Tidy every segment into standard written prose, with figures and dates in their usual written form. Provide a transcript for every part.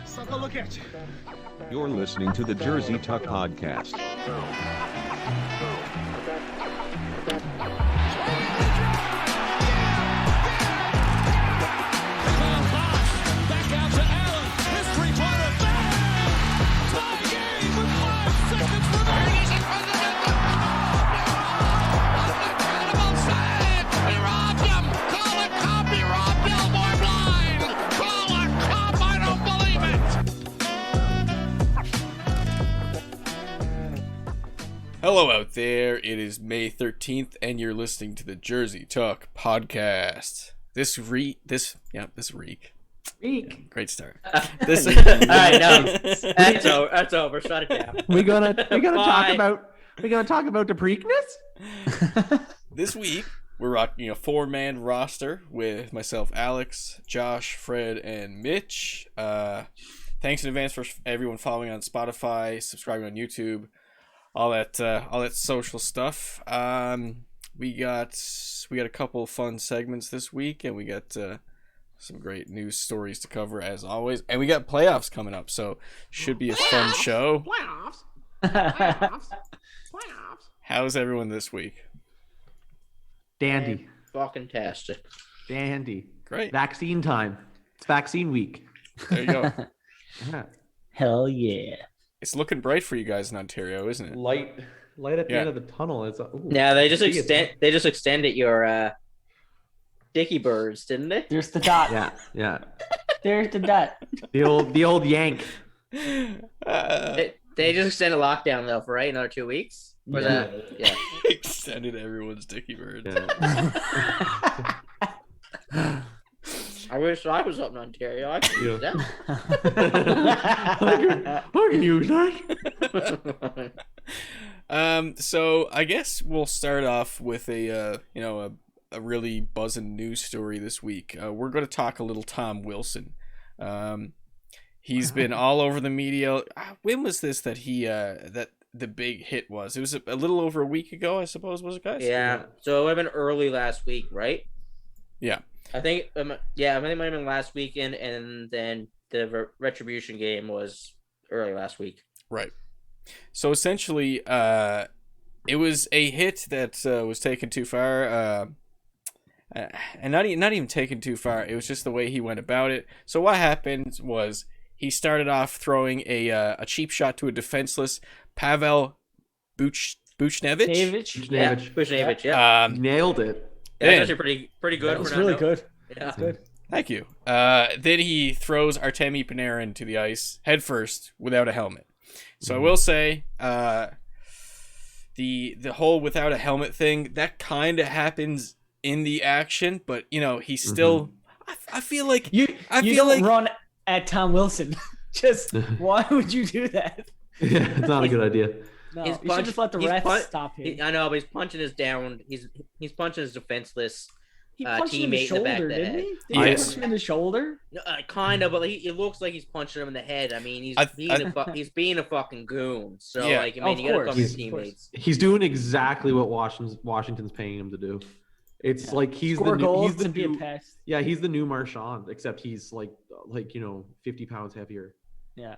Suck a look at you. You're listening to the Jersey Tuck Podcast. Back out to Allen. His three-pointer. Bang! Tie game with 5 seconds remaining. Incredible save. He robbed him. Call it cop. He robbed Billboard blind. Call it cop. I don't believe it. Hello out there. It is May 13th, and you're listening to the Jersey Tuck Podcast. This week. Great start. All right, no, that's over. Shut it down. We're gonna talk about the Preakness? This week, we're rocking a 4-man roster with myself, Alex, Josh, Fred, and Mitch. Thanks in advance for everyone following on Spotify, subscribing on YouTube, all that social stuff. We got a couple of fun segments this week, and we got some great news stories to cover as always, and we got playoffs coming up, so should be a fun show. Playoffs. How's everyone this week? Dandy. Fucking tastic. Dandy. Great. Vaccine time. It's vaccine week. There you go. Yeah. Hell yeah. It's looking bright for you guys in Ontario, isn't it? Light at the Yeah. end of the tunnel. It's Yeah, they just extended your Dicky Birds, didn't they? There's the dot. yeah. There's the dot. The old yank. They just extended lockdown though for another 2 weeks. Or Yeah. yeah. Extended everyone's dicky birds. Yeah. I wish I was up in Ontario. I could use that. I can use that. So I guess we'll start off with a really buzzing news story this week. We're going to talk a little Tom Wilson. He's been all over the media. When was this that that the big hit was? It was a little over a week ago, I suppose, was it, guys? Yeah. So it would have been early last week, right? Yeah. I think it might have been last weekend, and then the Retribution game was early last week. Right. So essentially, it was a hit that was taken too far, and not even taken too far. It was just the way he went about it. So what happened was he started off throwing a cheap shot to a defenseless Pavel Buchnevich. Buchnevich, yeah. Nailed it. That's actually pretty good. That was for really not good. Yeah. That's good. Thank you. Then he throws Artemi Panarin to the ice head first without a helmet. So I will say, the whole without a helmet thing, that kind of happens in the action, but he's still. I feel like You feel don't like run at Tom Wilson. Just why would you do that? Yeah, it's not a good idea. No, He's you should just let the refs stop him. I know, but he's punching his down. He's punching his defenseless He punched him in the teammate in the back shoulder, of the didn't head. he? Did he Yes. punch him in the shoulder? Kind of, but it looks like he's punching him in the head. I mean, he's being a fucking goon. So Yeah. you Of gotta course. cover your Of teammates. He's doing exactly what Washington's paying him to do. It's like he's Score the new, goals he's the and be a new, pest. yeah, he's the new Marchand, except he's like 50 pounds heavier, Yeah.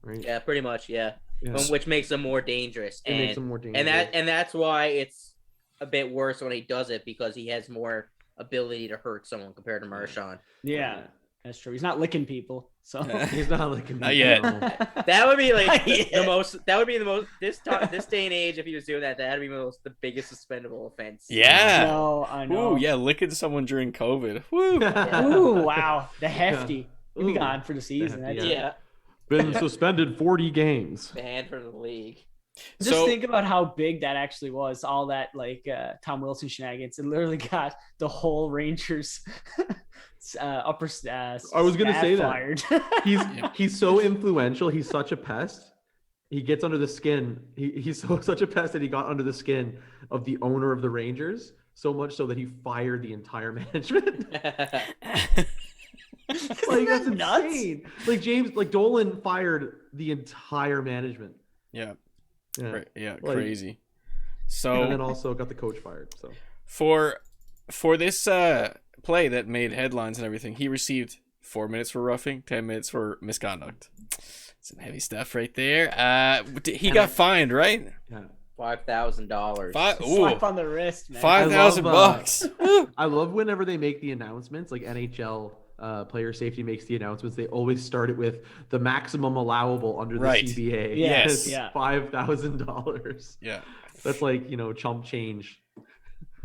right? Yeah, pretty much. Yeah, Yeah. which makes him more dangerous. It makes him more dangerous. And that's why it's a bit worse when he does it, because he has more ability to hurt someone compared to Marchand. Yeah. That's true. He's not licking people. So He's not like a Not yet. That would be like Yeah. the most. That would be the most. This day and age, if he was doing that, that'd be the biggest suspendable offense. yeah. No, I know. Ooh, yeah, licking someone during COVID. Woo. Ooh, wow. The hefty. He'll be Ooh. gone for the season. The hefty, That's Yeah. Been suspended 40 games. Banned from the league. Just So- think about how big that actually was. All that Tom Wilson shenanigans. It literally got the whole Rangers upper. I was gonna staff say that. fired. He's so influential. He's such a pest. He gets under the skin. He's such a pest that he got under the skin of the owner of the Rangers, so much so that he fired the entire management. Like that's nuts? insane. Like Dolan fired the entire management. Yeah. Yeah. Yeah, Like- crazy. And then So also got the coach fired. So for this play that made headlines and everything, he received 4 minutes for roughing, 10 minutes for misconduct. Some heavy stuff right there. He got fined, right? Yeah. $5,000. Slap on the wrist, man. $5,000. I love whenever they make the announcements, like NHL player safety makes the announcements. They always start it with the maximum allowable under the Right. CBA. Yes. It's Yeah. $5,000. Yeah. That's like, chump change.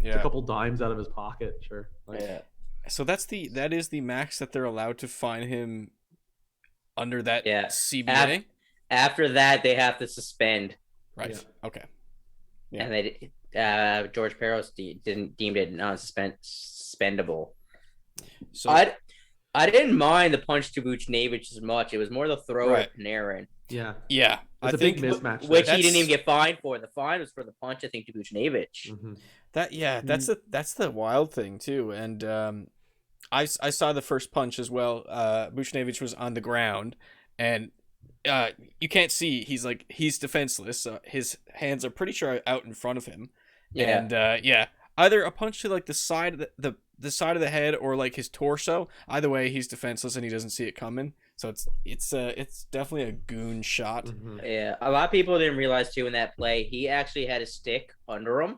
It's a couple dimes out of his pocket, sure. Like, Yeah. So that is the max that they're allowed to fine him under that Yeah. CBA. After that, they have to suspend. Right. Yeah. Okay. Yeah. And they George Peros deemed it non-suspendable. So I didn't mind the punch to Vucinovic as much. It was more the throw Right. at Panarin, yeah. yeah, It's I a big think mismatch. which there. he didn't even get fined for. The fine was for the punch, I think, to Vucinovic. Mhm. that's the wild thing too. And I saw the first punch as well. Vucinovic was on the ground, and you can't see. He's defenseless. So his hands are pretty sure out in front of him. Yeah. And either a punch to like the side of the side of the head or like his torso. Either way, he's defenseless and he doesn't see it coming. So it's definitely a goon shot. Mhm. Yeah, a lot of people didn't realize too in that play, he actually had a stick under him,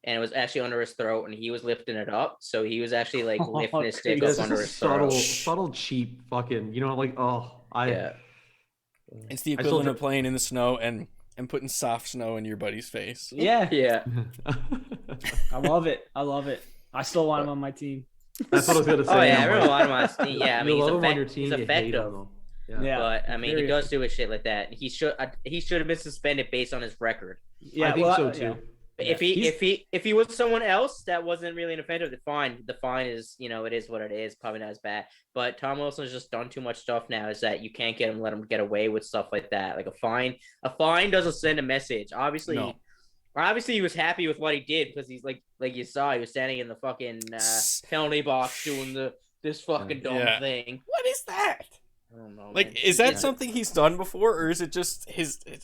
and it was actually under his throat, and he was lifting it up. So he was actually like lifting his stick Yeah, up this under is his throat. subtle, cheap fucking, Yeah. It's the I still equivalent of dr- playing in the snow and putting soft snow in your buddy's face. Yeah. Yeah. I love it. I still want him on my team. That's what I was gonna say. Oh yeah, I'm everyone like, want him on his team. Yeah, I mean you he's, love him on your team, he's you hate effective. him, though. Yeah. Yeah. But I mean, he Very does do his shit like that. He should have been suspended based on his record. Yeah, I think well, so yeah. too. If he was someone else that wasn't really an offender, the fine is, it is what it is, probably not as bad. But Tom Wilson's just done too much stuff now. Is that you can't let him get away with stuff like that? Like a fine doesn't send a message. Obviously, No. obviously he was happy with what he did because he's like you saw, he was standing in the fucking penalty box doing this fucking dumb Yeah. thing. What is that? I don't know. Like, man. is that Yeah. something he's done before, or is it just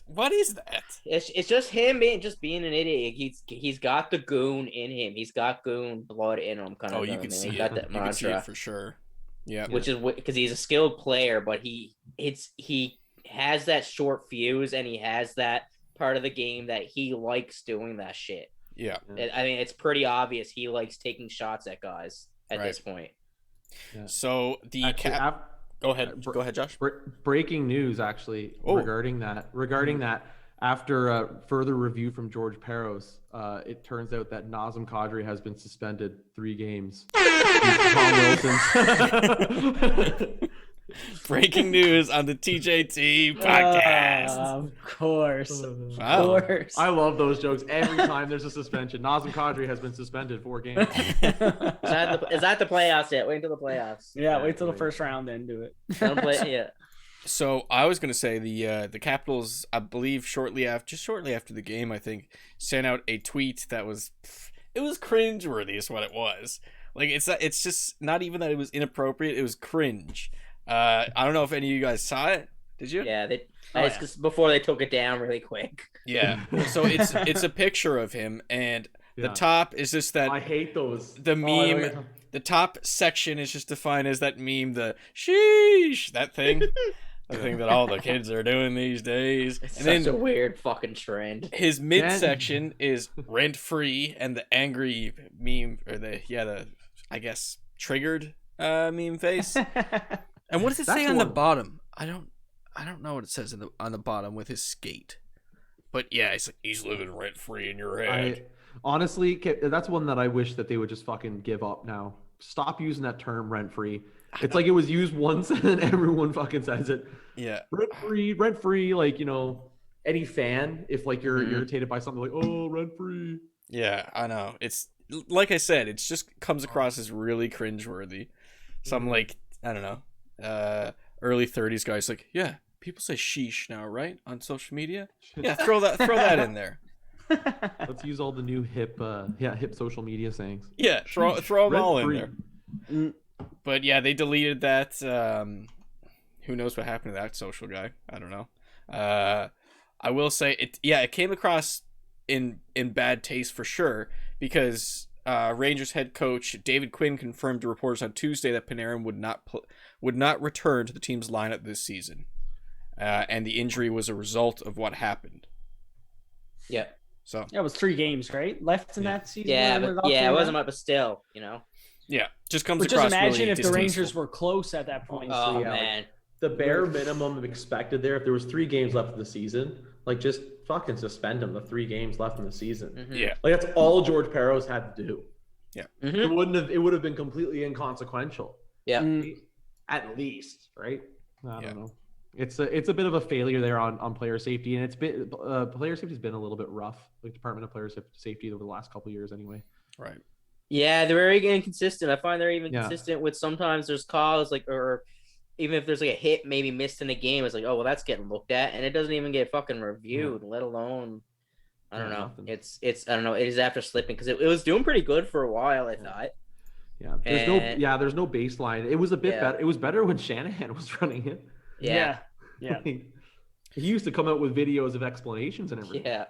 what is that? It's just him being an idiot. He's got the goon in him. He's got goon blood in him. Kind of. Oh, you thing. can I mean, see he it. got that You can see mantra, it for sure. Yeah. which is because he's a skilled player, but he has that short fuse, and he has that part of the game that he likes doing that shit. Yeah. I mean, it's pretty obvious he likes taking shots at guys at Right. this point. So the Actually, Go ahead. Go ahead, Josh. breaking news, actually, Oh. regarding that. After further review from George Peros, it turns out that Nazem Kadri has been suspended 3 games. Tom Wilson. Breaking news on the TJT podcast. Of course. Wow. Of course. I love those jokes. Every time there's a suspension, Nazem Kadri has been suspended 4 games. Is that the playoffs yet? Wait until the playoffs. Yeah, wait till the first round, then do it. Don't play. Yeah. So I was gonna say the Capitals, I believe, shortly after the game, I think, sent out a tweet that was cringeworthy, is what it was. Like it's just not even that it was inappropriate; it was cringe. I don't know if any of you guys saw it. Did you? Yeah, Oh, it's yeah. just before they took it down really quick. Yeah. So it's a picture of him, and the Yeah. top is just that I hate those. the meme. The top section is just defined as that meme, the sheesh, that thing, the thing that all the kids are doing these days. It's And such a then weird fucking trend. his midsection is rent free, and the angry meme, or the I guess triggered meme face. And what does it say That's on the one- bottom? I don't know what it says on the bottom with his skate. But yeah, it's like he's living rent free in your head. Honestly, that's one that I wish that they would just fucking give up now. Stop using that term rent free. It's like it was used once and then everyone fucking says it. Yeah. Rent free, like, any fan, if like you're Mhm. irritated by something like, oh, rent free. Yeah, I know. It's like I said, it just comes across as really cringeworthy. Some like, I don't know, early 30s guys like, yeah, people say sheesh now, right? On social media? Yeah, throw that in there. Let's use all the new hip social media sayings. Yeah, throw them all in Rent-free. there. But yeah, they deleted that. Who knows what happened to that social guy? I don't know. I will say it. Yeah, it came across in bad taste for sure, because Rangers head coach David Quinn confirmed to reporters on Tuesday that Panarin would not return to the team's lineup this season, and the injury was a result of what happened. Yeah. So Yeah, it was 3 games, right? Left in that season. Yeah, when but all yeah, three it were wasn't out? much, but still, you know. yeah, just comes But just across imagine really if the Rangers distasteful. were close at that point. Oh yeah, man. The bare minimum expected there, if there was 3 games left of the season, like just fucking suspend him the 3 games left in the season. Mhm. Yeah, Like that's all George Peros had to do. Mhm. It would have been completely inconsequential. Yeah. Mm, At least, right? I Yeah. don't know. It's a bit of a failure there on player safety, and it's been player safety's been a little bit rough, like Department of Player Safety over the last couple of years, anyway. right. Yeah, they're very inconsistent. I find they're even Yeah. consistent with sometimes there's calls like, or even if there's like a hit maybe missed in a game, it's like, oh well, that's getting looked at, and it doesn't even get fucking reviewed, let alone. I don't Yeah, know. nothing. It's I don't know. It is after slipping because it was doing pretty good for a while. I thought. Yeah, there's no baseline. It was a bit better. It was better when Shanahan was running it. Yeah. yeah. He used to come out with videos of explanations and everything. Yeah.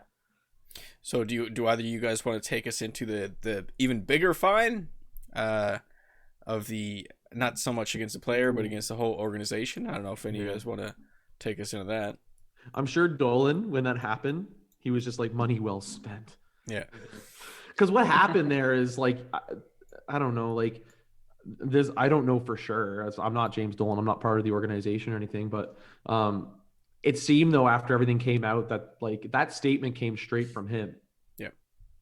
So do either of you guys want to take us into the even bigger fine of the, not so much against the player but against the whole organization? I don't know if any of you guys want to take us into that. I'm sure Dolan, when that happened, he was just like, money well spent. Yeah. Because what happened there is like, I don't know, like this, I don't know for sure. I'm not James Dolan. I'm not part of the organization or anything, but it seemed though, after everything came out, that like that statement came straight from him. Yeah.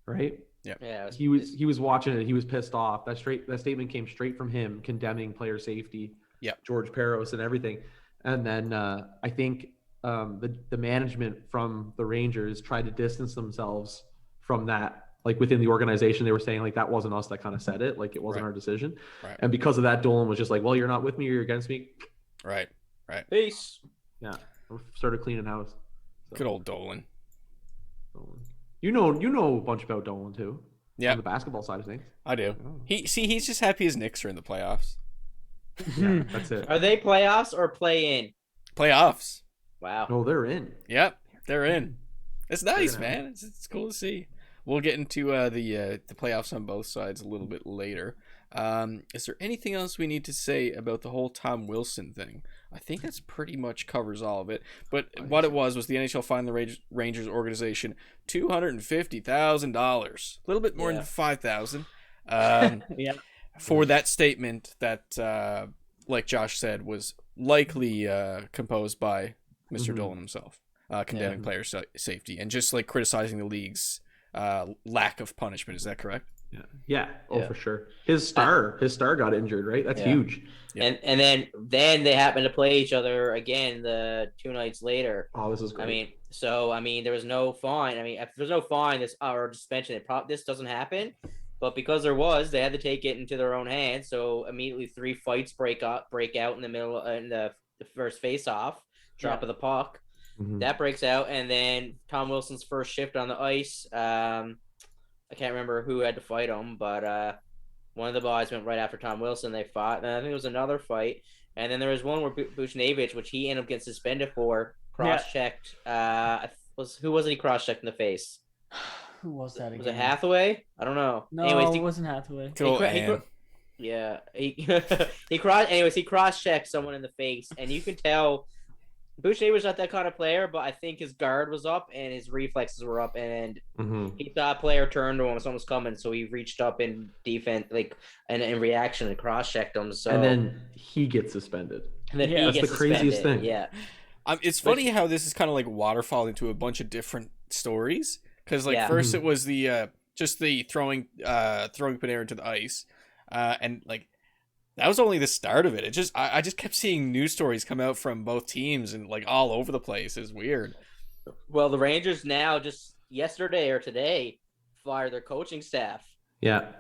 Right. Yeah. Yeah. He was watching it. He was pissed off. That statement came straight from him, condemning player safety. Yeah. George Peros and everything. And then I think the management from the Rangers tried to distance themselves from that. Like within the organization, they were saying like that wasn't us that kind of said it. Like it wasn't Right. our decision. Right. And because of that, Dolan was just like, well, you're not with me or you're against me. Right. Peace. Yeah. Started cleaning house. So, Good old Dolan. Dolan. You know a bunch about Dolan too. Yeah, On the basketball side of things. I do. Oh. He's just happy his Knicks are in the playoffs. Yeah, that's it. Are they playoffs or play in? Playoffs. Wow. No, they're in. Yep, they're in. It's nice, gonna man. It's cool to see. We'll get into the playoffs on both sides a little bit later. Is there anything else we need to say about the whole Tom Wilson thing? I think that's pretty much covers all of it. But what it was the NHL fined the Rangers organization $250,000, a little bit more than $5,000, Yeah. for that statement that, like Josh said, was likely composed by Mr. Dolan himself, condemning player safety and just like criticizing the league's lack of punishment. Is that correct? Yeah. Oh, for sure. His star got injured, right? That's huge. Yeah. And then they happened to play each other again the 2 nights later. Oh, this is great. I mean, there was no fine. I mean, if there's no fine, or suspension, this doesn't happen. But because there was, they had to take it into their own hands. So immediately 3 fights break out in the middle in the first face-off, drop of the puck. Mhm. That breaks out, and then Tom Wilson's first shift on the ice. I can't remember who had to fight him, but one of the boys went right after Tom Wilson. They fought, and I think it was another fight. And then there was one where Buchnevich, which he ended up getting suspended for, cross-checked. Who was it he cross-checked in the face? Who was that again? Was it Hathaway? I don't know. No, Anyways, it wasn't Hathaway. yeah, he cross-checked someone in the face, and you can tell Boucher was not that kind of player, but I think his guard was up and his reflexes were up, and he saw a player turn to him, someone was coming, so he reached up in defense, like, and in reaction, and cross-checked him. So And then he gets suspended. that's the craziest thing. Yeah, It's funny how this is kind of like waterfall into a bunch of different stories. Because like first it was the just the throwing Panarin to the ice, and like that was only the start of it. It just I just kept seeing news stories come out from both teams and like all over the place. It's weird. Well, the Rangers now just yesterday or today fired their coaching staff. Yeah,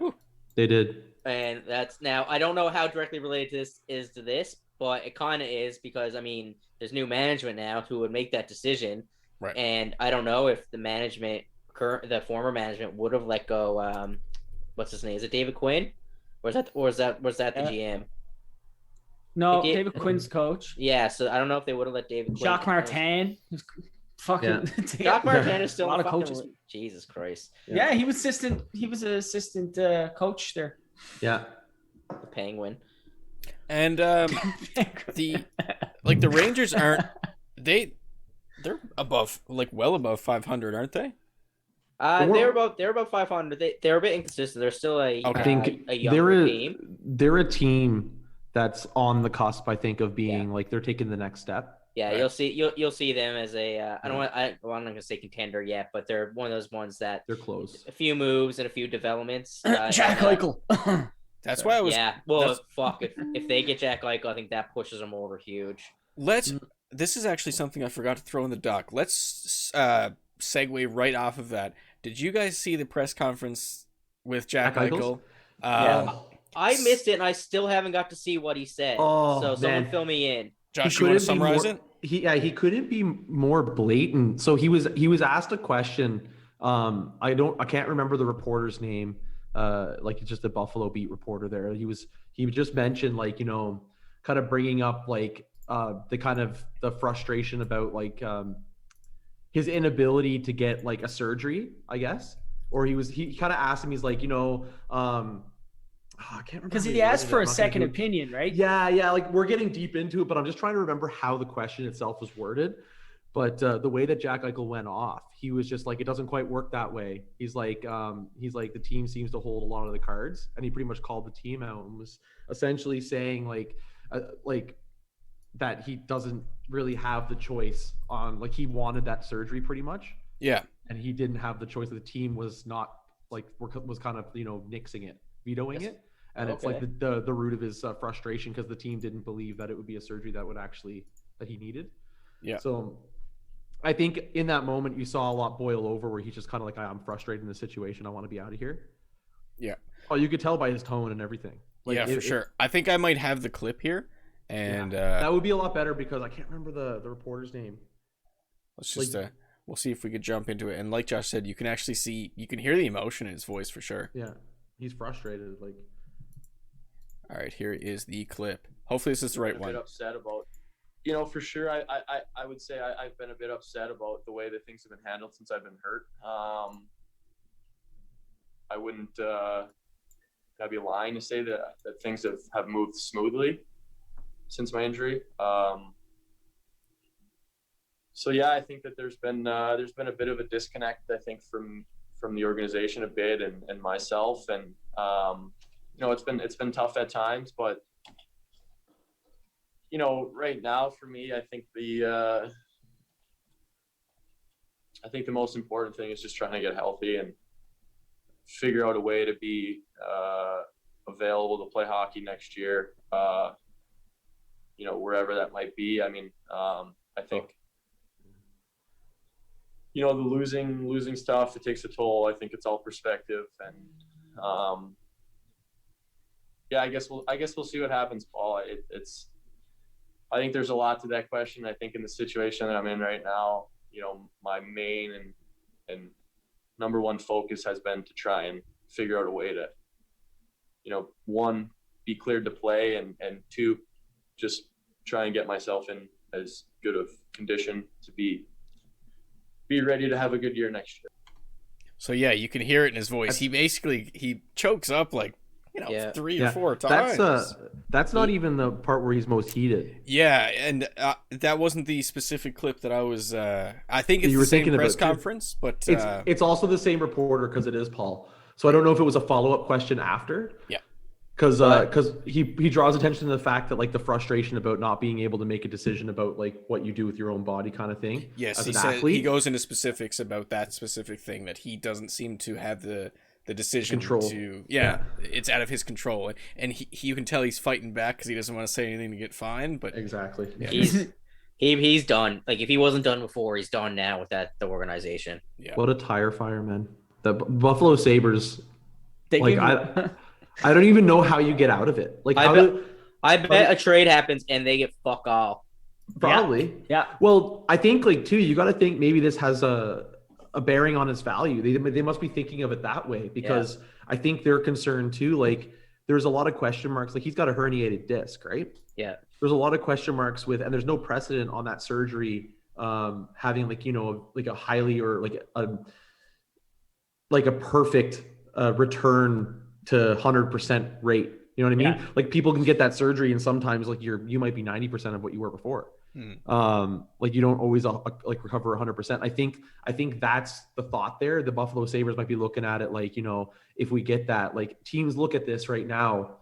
they did. And that's now I don't know how directly related to this, but it kind of is because I mean there's new management now who would make that decision, right? And I don't know if the former management would have let go. What's his name? Is it David Quinn, or is that the GM? No, David Quinn's coach. Yeah, so I don't know if they would have let David. Jacques Quinn Martin, who's fucking. Doc Martin is still a lot in of the coaches. fucking- Jesus Christ. Yeah, he was assistant. He was an assistant coach there. Yeah. The Penguin. And the Rangers aren't they're above, like, well above 500, aren't they? They're about 500. They're a bit inconsistent. They're still a Okay. I think a younger team. they're a team that's on the cusp, I think, of being like they're taking the next step. Yeah, Right. you'll see them as a I'm not gonna say contender yet, but they're one of those ones that They're close. a few moves and a few developments. Jack Eichel. That's why I was Well, fuck if they get Jack Eichel, I think that pushes them over huge. This is actually something I forgot to throw in the doc. Let's segue right off of that. Did you guys see the press conference with Jack Jack Eichel? I missed it, and I still haven't got to see what he said. Oh, so someone man. fill me in. Josh, you want to summarize it? He couldn't be more blatant. So he was asked a question. I can't remember the reporter's name. Like it's just a Buffalo beat reporter there. He just mentioned, like, you know, kind of bringing up like the frustration about like his inability to get like a surgery, I guess. Or he kind of asked him, he's like, you know, I can't remember Because how he he asked worded for it. a second opinion, right? Yeah, like we're getting deep into it, but I'm just trying to remember how the question itself was worded. But the way that Jack Eichel went off, he was just like, it doesn't quite work that way. He's like, the team seems to hold a lot of the cards, and he pretty much called the team out and was essentially saying like that he doesn't really have the choice on, like, he wanted that surgery pretty much. Yeah. And he didn't have the choice. The team was not like, was kind of, you know, nixing it, vetoing it. And it's like the root of his frustration, because the team didn't believe that it would be a surgery that he needed. Yeah. So I think in that moment you saw a lot boil over, where he's just kind of like, I'm frustrated in this situation. I want to be out of here. Yeah. Oh, you could tell by his tone and everything. Like, yeah, for sure. I think I might have the clip here, and that would be a lot better, because I can't remember the reporter's name. let's just we'll see if we could jump into it. And like Josh said, you can actually hear the emotion in his voice for sure. Yeah, he's frustrated. Like, all right, here is the clip. Hopefully this is the right A one. bit upset about, you know, for sure. I would say I've been a bit upset about the way that things have been handled since I've been hurt. I wouldn't I'd be lying to say that things have moved smoothly since my injury. So yeah, I think that there's been a bit of a disconnect, I think, from the organization a bit, and myself, and you know, it's been tough at times, but you know, right now for me, I think the most important thing is just trying to get healthy and figure out a way to be available to play hockey next year. You know, wherever that might be. I mean, I think, you know, the losing stuff, it takes a toll. I think it's all perspective, and yeah, I guess we'll see what happens, Paul. I think there's a lot to that question. I think in the situation that I'm in right now, you know, my main and number one focus has been to try and figure out a way to, you know, one, be cleared to play, and two, just try and get myself in as good of condition to be ready to have a good year next year. So yeah, you can hear it in his voice. He chokes up like, you know, 3 or 4 times. That's not even the part where he's most heated. Yeah, and that wasn't the specific clip that I was. I think it's You the were same thinking press about, too. conference, but It's also the same reporter, because it is Paul. So I don't know if it was a follow-up question after. Yeah. Because he draws attention to the fact that, like, the frustration about not being able to make a decision about, like, what you do with your own body kind of thing. yes, as he an said athlete. he goes into specifics about that specific thing, that he doesn't seem to have the decision Control. to. Yeah, it's out of his control, and he you can tell he's fighting back because he doesn't want to say anything to get fined. But Exactly. yeah. He's done. Like, if he wasn't done before, he's done now with the organization. Yeah. What a tire fire, man. The Buffalo Sabres. They Like, gave I don't even know how you get out of it. Like, I bet a trade happens and they get fuck all. probably. Yeah. Well, I think, like, too, you got to think maybe this has a bearing on his value. They must be thinking of it that way, because I think they're concerned too. Like, there's a lot of question marks. Like, he's got a herniated disc, right? Yeah. There's a lot of question marks and there's no precedent on that surgery having like, like a highly or like a perfect return to 100% rate. You know what I mean? Yeah. Like people can get that surgery and sometimes like you might be 90% of what you were before. Like you don't always like recover 100%. I think that's the thought there. The Buffalo Sabres might be looking at it like, if we get that, like teams look at this right now,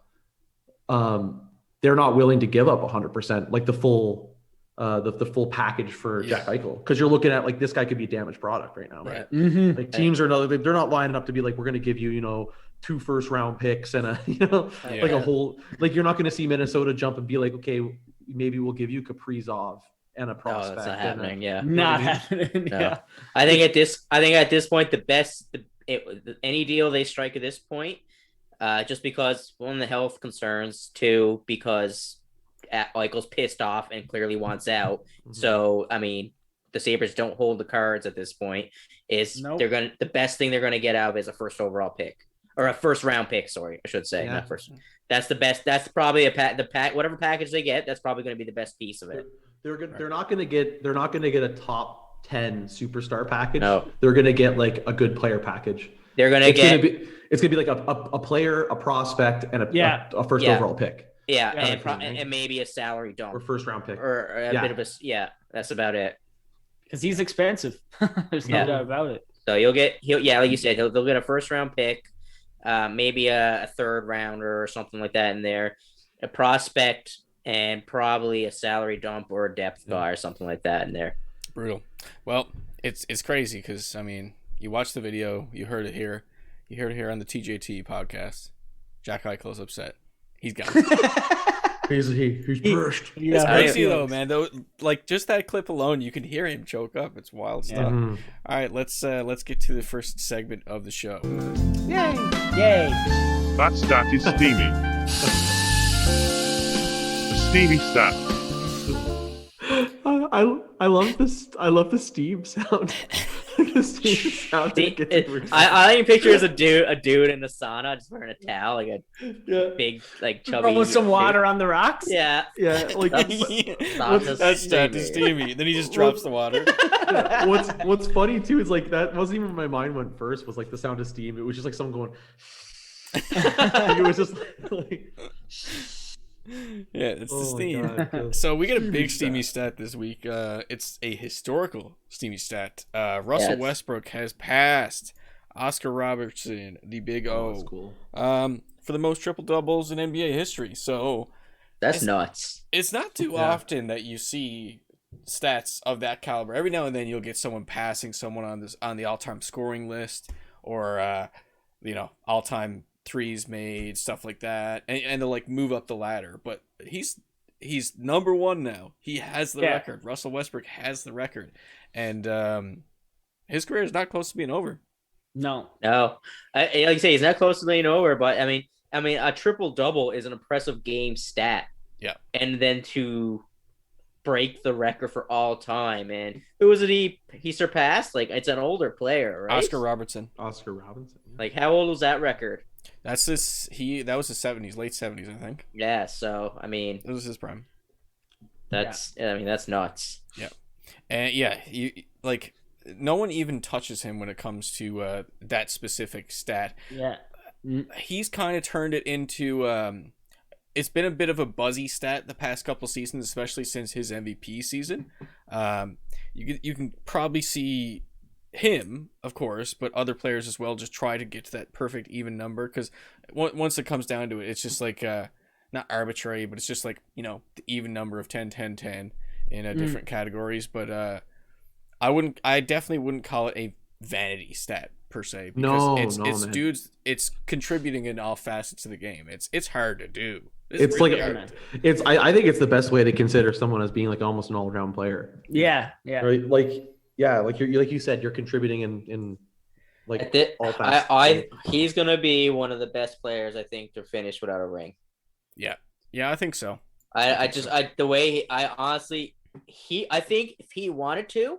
they're not willing to give up 100%, like the full package for Jack Eichel, because you're looking at like this guy could be a damaged product right now, right? Mm-hmm. Like teams they're not lining up to be like, we're going to give you 2 first-round picks and like a whole, like you're not going to see Minnesota jump and be like, okay, maybe we'll give you Kaprizov and a prospect. No, that's not happening. Yeah, Not happening. No. Yeah. I think at this point, any deal they strike at this point, just because one, the health concerns, 2, because Eichel's pissed off and clearly wants out. So I mean, the Sabres don't hold the cards at this point. The best thing they're gonna get out of is a first overall pick. Or a first round pick, sorry, I should say. Not first. That's the best. That's probably whatever package they get, that's probably going to be the best piece of it. They're not going to get a top 10 superstar package. No. They're going to get like a good player package. They're going to get it's going to be like a player, a prospect, and a first overall pick. Yeah, and maybe a salary dump or first round pick or a bit of a that's about it. Because he's expensive. There's no doubt about it. So like you said, they'll get a first round pick. Maybe a third rounder or something like that in there, a prospect, and probably a salary dump or a depth guy or something like that in there. Brutal. Well, it's crazy because I mean, you watched the video, you heard it here on the TJT podcast. Jack Eichel's upset. He's gone. He's pushed. It's crazy though, man. Though, like just that clip alone, you can hear him choke up. It's wild stuff. All right, let's get to the first segment of the show. Yay! That stat is steamy. A steamy stat. I love this. I love the steam sound. The steam sound. I can picture as a dude in the sauna just wearing a towel, like a big, like chubby. Throwing some water on the rocks. Yeah. Like that's steamy. Then he just drops the water. What's funny too is like that wasn't even where my mind went first. Was like the sound of steam. It was just like someone going. Like, it was just like. Yeah, it's the steam. So we get a big steamy stat this week. It's a historical steamy stat. Russell Westbrook has passed Oscar Robertson, the Big O, that's cool. for the most triple doubles in NBA history. So that's nuts. It's not too often that you see stats of that caliber. Every now and then you'll get someone passing someone on the all-time scoring list, or all-time threes made, stuff like that, and they'll like move up the ladder. But he's number one now. He has the record. Russell Westbrook has the record, and his career is not close to being over. No. Like you say, he's not close to being over. But I mean, a triple double is an impressive game stat. Yeah, and then to break the record for all time, and who was it? He surpassed? Like, it's an older player, right? Oscar Robertson. Yeah. Like, how old was that record? That was the 70s, late 70s, I think. Yeah, so I mean, it was his prime. That's that's nuts. Yeah, and you like no one even touches him when it comes to that specific stat. Yeah, he's kind of turned it into. It's been a bit of a buzzy stat the past couple seasons, especially since his MVP season. You can probably see him, of course, but other players as well just try to get to that perfect even number, because once it comes down to it, it's just like not arbitrary, but it's just like the even number of 10 10 10 in different categories. But I definitely wouldn't call it a vanity stat per se, because it's contributing in all facets of the game. It's hard to do. It's really hard. I think it's the best way to consider someone as being like almost an all-around player. Yeah. Right? Like you said, you're contributing in like all facets. He's gonna be one of the best players, I think, to finish without a ring. Yeah, I think so. I think if he wanted to,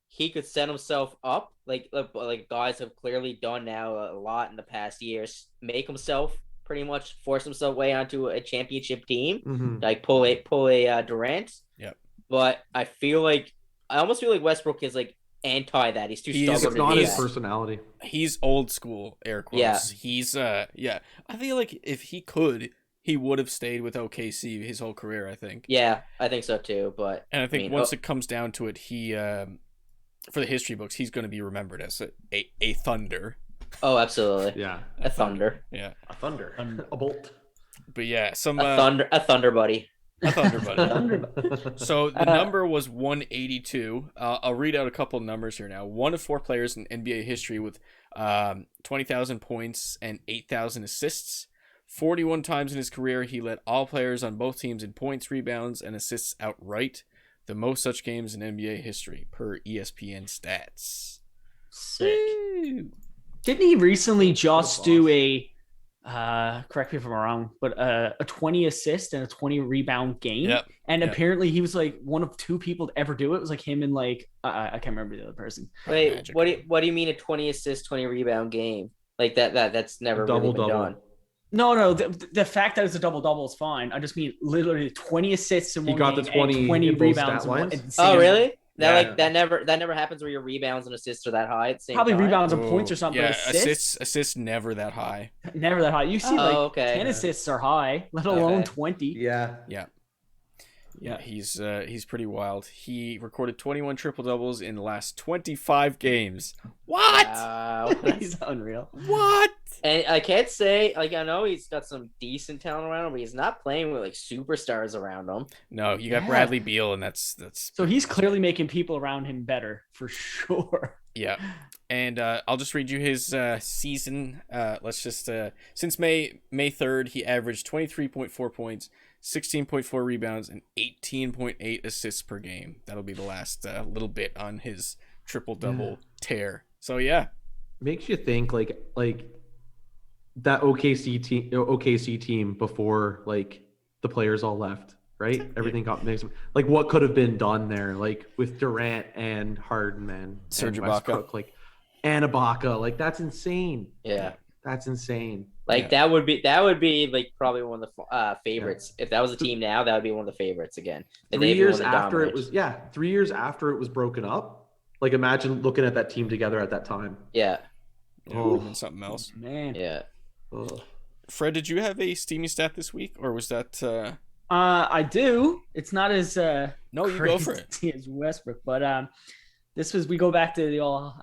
he could set himself up like guys have clearly done now a lot in the past years. Make himself pretty much force himself way onto a championship team, like pull a Durant. Yeah, but I feel like I almost feel like Westbrook is like anti that. He's too He is- stubborn. It's to not do his that. personality. He's old school, air quotes. Yeah. He's I feel like if he could, he would have stayed with OKC his whole career, I think. Yeah, I think so too. But And I think mean, once it comes down to it, he for the history books, he's going to be remembered as a Thunder. oh, absolutely, Yeah. a thunder, Yeah. A thunder. A bolt. But yeah, some a thunder buddy. a Thunder buddy. Thunder. So the number was 182. I'll read out a couple of numbers here now. One of 4 players in NBA history with 20,000 points and 8,000 assists. 41 times in his career, he led all players on both teams in points, rebounds, and assists outright. The most such games in NBA history, per ESPN stats. Sick. Woo! Didn't he recently just do a correct me if I'm wrong, but a 20 assist and a 20 rebound game? Yep. And Yep. apparently he was like one of 2 people to ever do it. It was like him and like I can't remember the other person. Wait, Magic. what do you mean a 20 assist, 20 rebound game? Like that's never really been Double-double. done. No, the fact that it's a double is fine. I just mean literally 20 assists in He one got the game 20 and 20 in both rebounds. stat lines? Oh, really? That Yeah. like that never happens where your rebounds and assists are that high at the same Probably time? rebounds and points or something. Yeah, but assists, assists never that high. never that high. You see, Oh, like okay. 10 assists are high, let alone Okay. 20. Yeah. Yeah, he's pretty wild. He recorded 21 triple doubles in the last 25 games. What? Wow. He's unreal. What? And I can't say, like, I know he's got some decent talent around him, but he's not playing with like superstars around him. No, you got Yeah. Bradley Beal, and that's So he's clearly making people around him better for sure. yeah. And I'll just read you his season. Let's just since May 3rd, he averaged 23.4 points, 16.4 rebounds, and 18.8 assists per game. That'll be the last little bit on his triple double tear. So yeah, Makes you think like that OKC team before like the players all left, right? Everything got mixed. Like what could have been done there, like with Durant and Harden and Serge Ibaka. Westbrook, like and Ibaka, like that's insane. Yeah. That's insane. Like Yeah. that would be like probably one of the favorites. If that was a team now, that would be one of the favorites again. And 3 they'd be years one that after it dominates. was 3 years after it was broken up. Like imagine looking at that team together at that time. Yeah. yeah it would've been something else. Man. Yeah. Ugh. Fred, did you have a steamy stat this week, or was that? I do. It's not as No, you go for it. crazy as Westbrook, but we go back to the all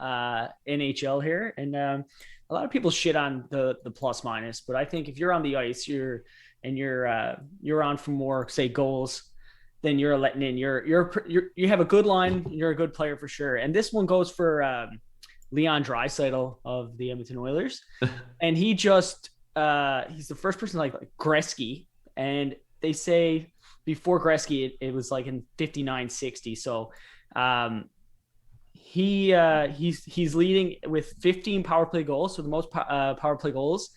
NHL here, and a lot of people shit on the plus minus, but I think if you're on the ice, you're on for more, say, goals than you're letting in. You have a good line. You're a good player for sure, and this one goes for Leon Draisaitl of the Edmonton Oilers, and he just he's the first person like Gretzky, and they say before Gretzky it was like in 59-60. So he's leading with 15 power play goals, so the most power play goals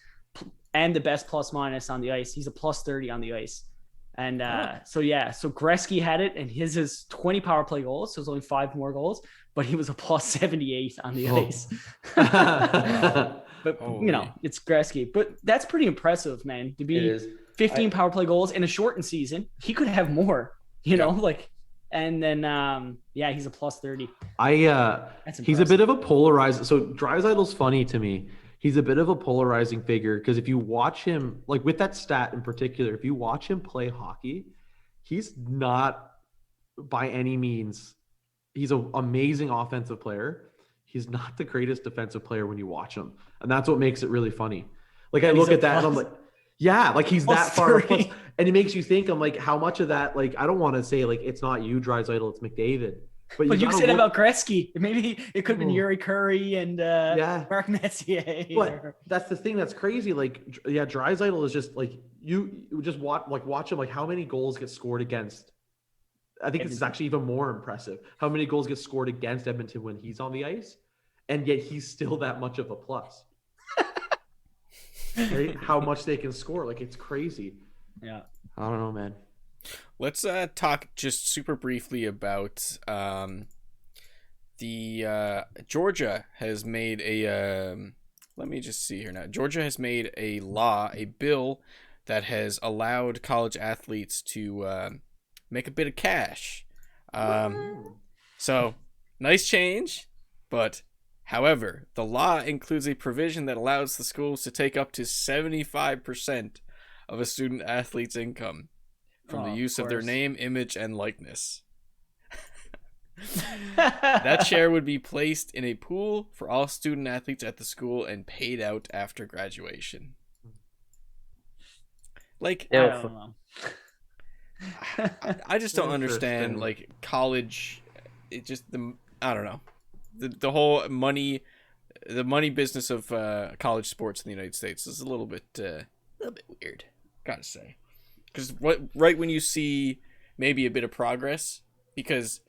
and the best plus minus on the ice. He's a plus 30 on the ice. And so Gretzky had it, and his is 20 power play goals, so it's only 5 more goals, but he was a plus 78 on the ice. But Holy. you know, it's Gretzky. But that's pretty impressive, man, to It be is. 15 power play goals in a shortened season. He could have more, you know, like, and then he's a plus 30. That's He's a bit of a polarized. So Draisaitl's funny to me. He's a bit of a polarizing figure because if you watch him, like with that stat in particular, if you watch him play hockey, he's not by any means. He's an amazing offensive player. He's not the greatest defensive player when you watch him, and that's what makes it really funny. Like I And look he's at that and I'm like, yeah, like he's plus that far. 30. And it makes you think. I'm like, how much of that? Like I don't want to say like it's not you, Draisaitl, it's McDavid. But you gotta said look- about Gretzky. Maybe it could have been Oh. Yuri Curry and Yeah. Mark Messier. But that's the thing that's crazy. Like, yeah, Draisaitl is just like you just watch him. Like, how many goals get scored against? I think this is actually even more impressive. How many goals get scored against Edmonton when he's on the ice, and yet he's still that much of a plus. Right? How much they can score, like it's crazy. Yeah. I don't know, man. Let's talk just super briefly about the Georgia has made a let me just see here now. Georgia has made a bill that has allowed college athletes to make a bit of cash. So, nice change, but however, the law includes a provision that allows the schools to take up to 75% of a student athlete's income from the use of their name, image, and likeness. That share would be placed in a pool for all student athletes at the school and paid out after graduation. Like, I don't know. I just don't understand, like, college. It just, I don't know, the whole money, the money business of college sports in the United States is a little bit weird, gotta say. Because right when you see maybe a bit of progress, because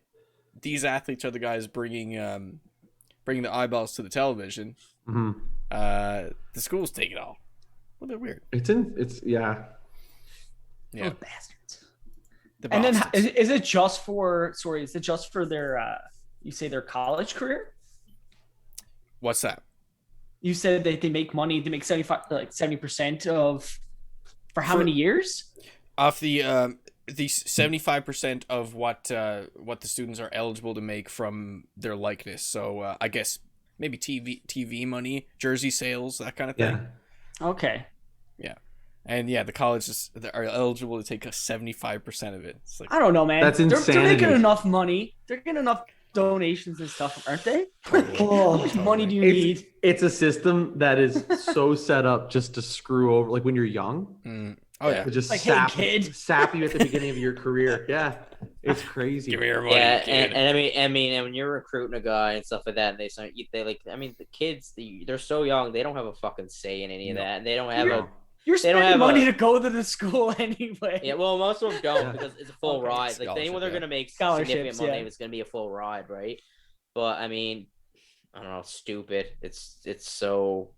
these athletes are the guys bringing the eyeballs to the television. Mm-hmm. The schools take it all. A little bit weird. It's yeah. Those bastards. The And then Bostons. is it just for their you say their college career? What's that? You said that they make money, they make 70% of for how many years? Off the 75% of what the students are eligible to make from their likeness. So I guess maybe TV money, jersey sales, that kind of thing. Yeah. Okay. Yeah. And yeah, the colleges are eligible to take 75% of it. It's like, I don't know, man. That's They're insanity. making enough money. They're getting enough donations and stuff, aren't they? How much money do you need? It's a system that is so set up just to screw over, like when you're young. oh yeah. To just Like, hey, kid. sap you at the beginning of your career. Yeah, it's crazy. Give me your money, Yeah, kid. and I mean, and when you're recruiting a guy and stuff like that, and they like, I mean, the kids, they're so young, they don't have a fucking say in any of that, and they don't have a. You're They don't spending have money a- to go to the school anyway. Yeah, well, most of them don't Yeah. because it's a full Okay. ride. Like, Scholarship, they know they're yeah. gonna make Scholarships, significant money yeah. if it's gonna be a full ride, right? But I mean, I don't know, stupid. It's so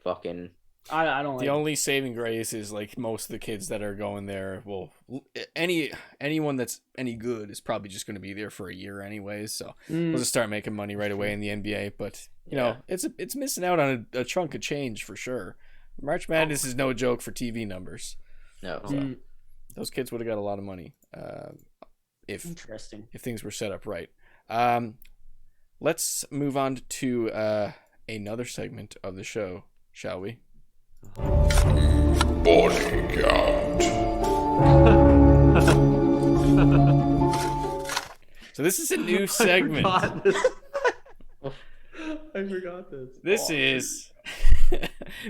fucking. I don't like The only saving grace is like most of the kids that are going there. Well, anyone that's any good is probably just going to be there for a year anyways. So we'll just start making money right away in the NBA. But you know, it's missing out on a chunk of change for sure. March Madness is no joke for TV numbers. No. So those kids would have got a lot of money if Interesting. things were set up right. Let's move on to another segment of the show, shall we? So this is a new segment. I forgot this. This is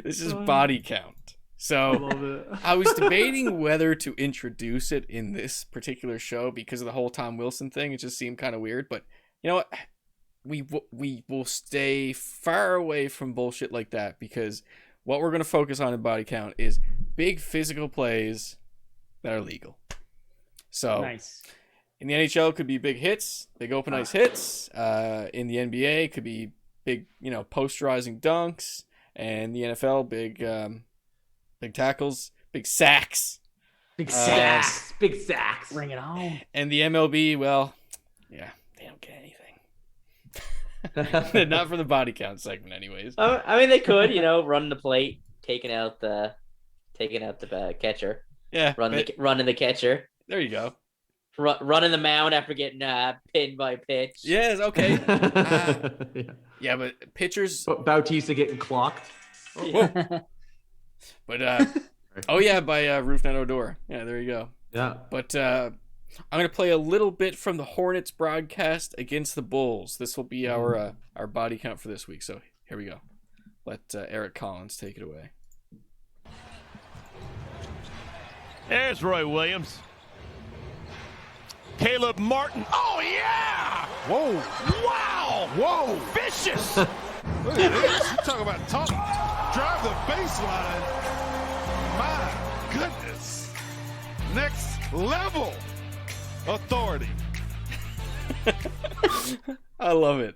this is body count. I So love it. I was debating whether to introduce it in this particular show because of the whole Tom Wilson thing. It just seemed kind of weird, but you know what? We will stay far away from bullshit like that because what we're going to focus on in body count is big physical plays that are legal. So Nice. in the NHL, it could be big hits, big open ice hits. In the NBA, it could be big, posterizing dunks. And the NFL, big tackles, big sacks. Big Sacks. Big sacks. Bring it on. And the MLB, well, yeah, they don't get anything. Not for the body count segment, anyways. I mean, they could, run the plate, taking out the catcher, Yeah, running the catcher, there you go. running the mound after getting pinned by a pitch. Yes, okay. Yeah. Yeah, but pitchers. But Bautista getting clocked. Whoa. But oh yeah, by Roofnet Odor. Yeah, there you go. Yeah. But I'm gonna play a little bit from the Hornets broadcast against the Bulls. This will be our body count for this week. So here we go. Let Eric Collins take it away. There's Roy Williams. Caleb Martin. Oh, yeah! Whoa, Wow! whoa. Vicious! Look at this. You talk about drive the baseline. My goodness. Next level authority. I love it.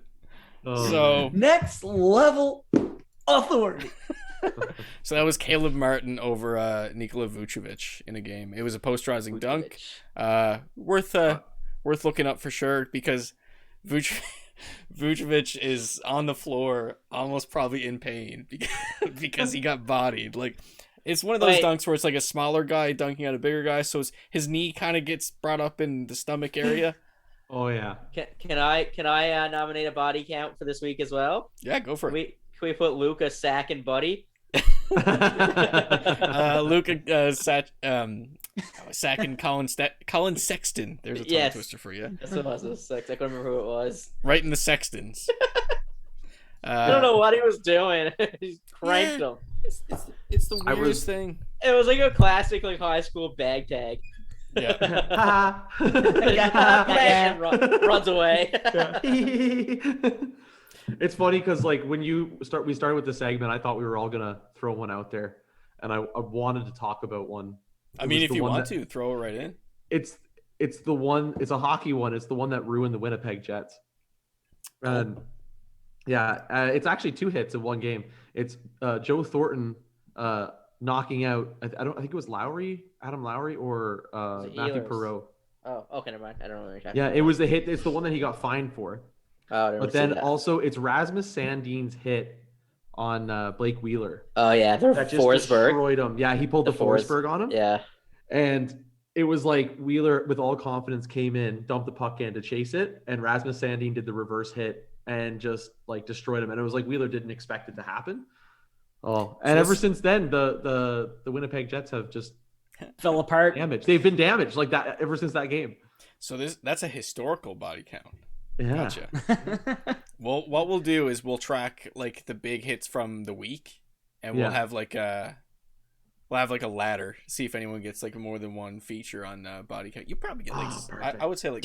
Oh, So Next level authority. so that was Caleb Martin over Nikola Vucevic in a game. It was a posterizing dunk. Worth looking up for sure because Vucevic is on the floor, almost probably in pain because he got bodied. Like it's one of those Wait. dunks where it's like a smaller guy dunking on a bigger guy, so his knee kind of gets brought up in the stomach area. Oh yeah. Can I nominate a body count for this week as well? Yeah, go for it. Can we put Luca, Sack, and Buddy? Luca, Sack and Colin Sexton. There's a tongue twister for you. That's what it was. I couldn't remember who it was. Right in the Sextons. I don't know what he was doing. He cranked him. It's the weirdest thing. It was like a classic like high school bag tag. Yeah. And runs away. It's funny because like when we started with the segment, I thought we were all gonna throw one out there, and I wanted to talk about one. I mean, if you want to, throw it right in. It's the one. It's a hockey one. It's the one that ruined the Winnipeg Jets. And it's actually 2 hits in one game. It's Joe Thornton knocking out. I think it was Adam Lowry, or Matthew Perreault. Oh, okay, never mind. I don't know what you're talking Yeah, about. it was the hit. It's the one that he got fined for. Oh, but then also it's Rasmus Sandin's hit on Blake Wheeler. Oh yeah, that just destroyed him. Yeah, he pulled the Forsberg on him. Yeah, and it was like Wheeler with all confidence came in, dumped the puck in to chase it, and Rasmus Sandin did the reverse hit and just like destroyed him. And it was like Wheeler didn't expect it to happen. Oh, and ever since then, the Winnipeg Jets have just fell apart. Damaged. They've been damaged like that ever since that game. So that's a historical body count. Yeah. Gotcha. Well, what we'll do is we'll track like the big hits from the week, and we'll have like a ladder. See if anyone gets like more than one feature on body count. You probably get like I would say like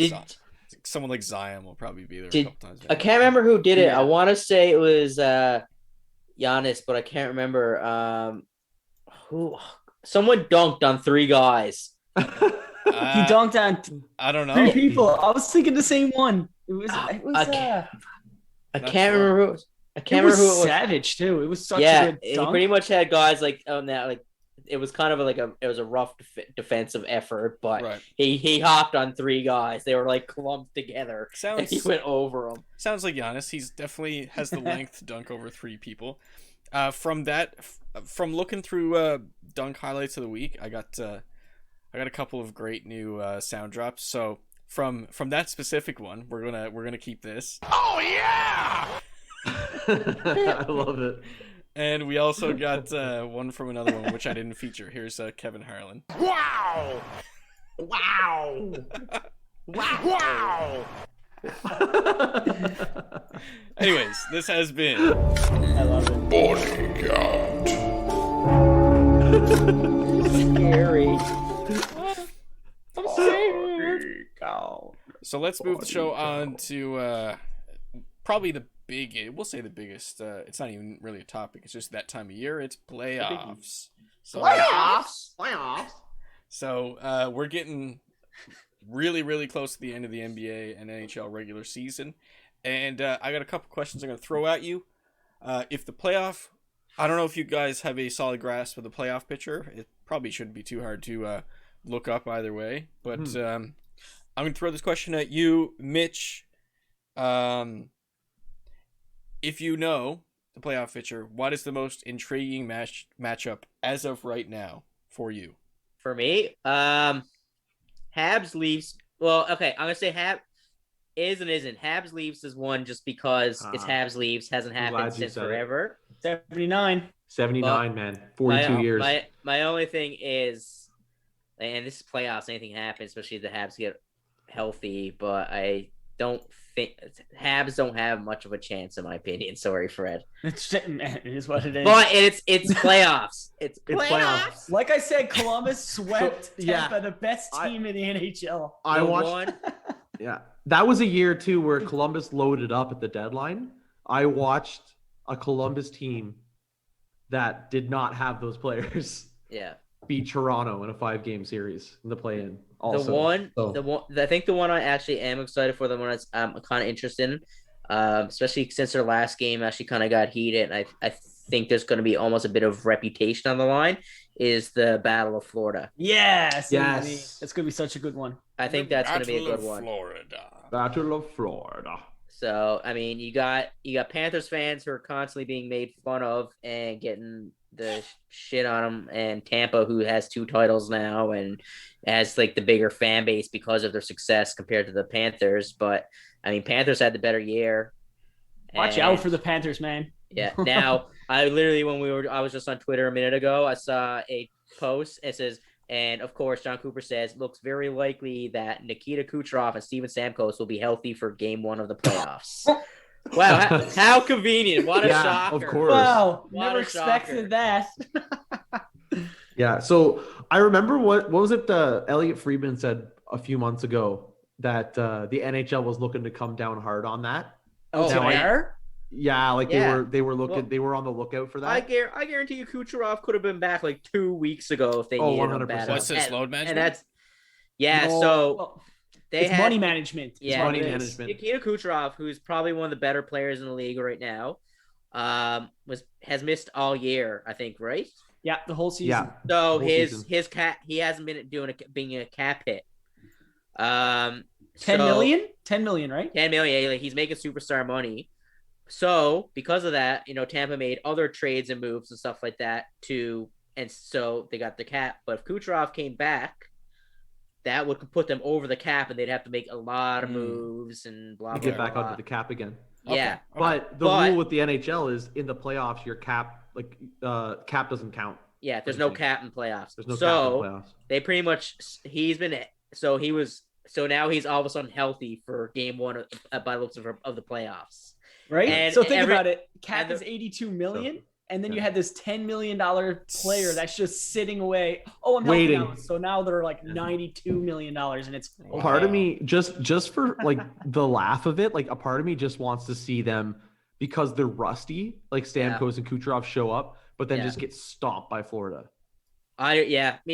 someone like Zion will probably be there a couple times. I can't remember who did it. I want to say it was Giannis, but I can't remember who. Someone dunked on 3 guys. He dunked on I don't know 3 people. I was thinking the same one. It was I can't remember who. I can't remember who it was. Savage too. It was such a good dunk. He pretty much had guys like on that like. It was kind of it was a rough defensive effort, but he hopped on 3 guys. They were like clumped together. And he went over them. Sounds like Giannis. He's definitely has the length to dunk over 3 people. From looking through dunk highlights of the week, I got a couple of great new sound drops. So from that specific one, we're gonna keep this. Oh yeah! I love it. And we also got one from another one, which I didn't feature. Here's Kevin Harlan. Wow! Wow! Wow! Anyways, this has been I love it. Bodyguard. Scary. I'm scared. So let's move the show on to probably the we'll say the biggest. It's not even really a topic. It's just that time of year. It's playoffs. Playoffs. So we're getting really, really close to the end of the NBA and NHL regular season, and I got a couple questions I'm going to throw at you. If the playoff, I don't know if you guys have a solid grasp of the playoff picture. It probably shouldn't be too hard to look up either way. But I'm going to throw this question at you, Mitch. If you know the playoff picture, what is the most intriguing matchup as of right now for you? For me, Habs Leafs. Well, okay, I'm gonna say Habs is and isn't. Habs Leafs is one just because it's Habs Leafs, hasn't happened since forever. 79. 79, man. 42 years. My only thing is, and this is playoffs, anything happens, especially if the Habs get healthy, but I don't think Habs don't have much of a chance in my opinion. Sorry, Fred. It is what it is. But it's playoffs. It's playoffs. Like I said, Columbus swept Tampa, the best team in the NHL. I watched. Yeah, that was a year too where Columbus loaded up at the deadline. I watched a Columbus team that did not have those players. Yeah. Beat Toronto in a 5-game series in the play-in. Also, the one I think the one I actually am excited for, the one I'm kind of interested in, especially since their last game actually kind of got heated, and I think there's going to be almost a bit of reputation on the line, is the Battle of Florida. Yes. It's going to be such a good one. I think that's going to be a good one. Battle of Florida. So I mean, you got Panthers fans who are constantly being made fun of and getting the shit on them, and Tampa, who has 2 titles now and has like the bigger fan base because of their success compared to the Panthers. But I mean, Panthers had the better year. Watch out for the Panthers, man. Yeah. Now, I literally, I was just on Twitter a minute ago, I saw a post. It says, and of course, John Cooper says, looks very likely that Nikita Kucherov and Steven Stamkos will be healthy for Game 1 of the playoffs. Wow, how convenient! What a shocker! Of course. Wow, What never a expected that. Yeah. So I remember what was it? Elliot Friedman said a few months ago that the NHL was looking to come down hard on that. Oh, Now, man. Yeah, like Yeah. they were looking, Well, they were on the lookout for that. I guarantee you, Kucherov could have been back like 2 weeks ago if they needed him 100%. back. What's this, And- load management? And that's No, so well, they it's had money management. It's Yeah, money it is. management. Nikita Kucherov, who's probably one of the better players in the league right now, has missed all year, I think, right? Yeah, the whole season. Yeah. So Whole his season. cap, he hasn't been being a cap hit. 10 million? 10 million, right? 10 million. Yeah, like he's making superstar money. So because of that, Tampa made other trades and moves and stuff like that and so they got the cap. But if Kucherov came back, that would put them over the cap, and they'd have to make a lot of moves and blah To blah. get back blah. onto the cap again. Yeah, But the rule with the NHL is in the playoffs, your cap cap doesn't count. yeah. There's no cap in playoffs. There's no cap so in the playoffs. they pretty much so now he's all of a sudden healthy for Game 1 by the looks of the playoffs. Right? And so think about it. Cap and the- is 82 million, and then you yeah. had this $10 million player that's just sitting away. Oh, I'm healthy Waiting. now. So now they're like $92 million, and it's Part of me just for like the laugh of it, like a part of me just wants to see them because they're rusty, like Stamkos and Kucherov show up, but then Yeah. just get stomped by Florida. Me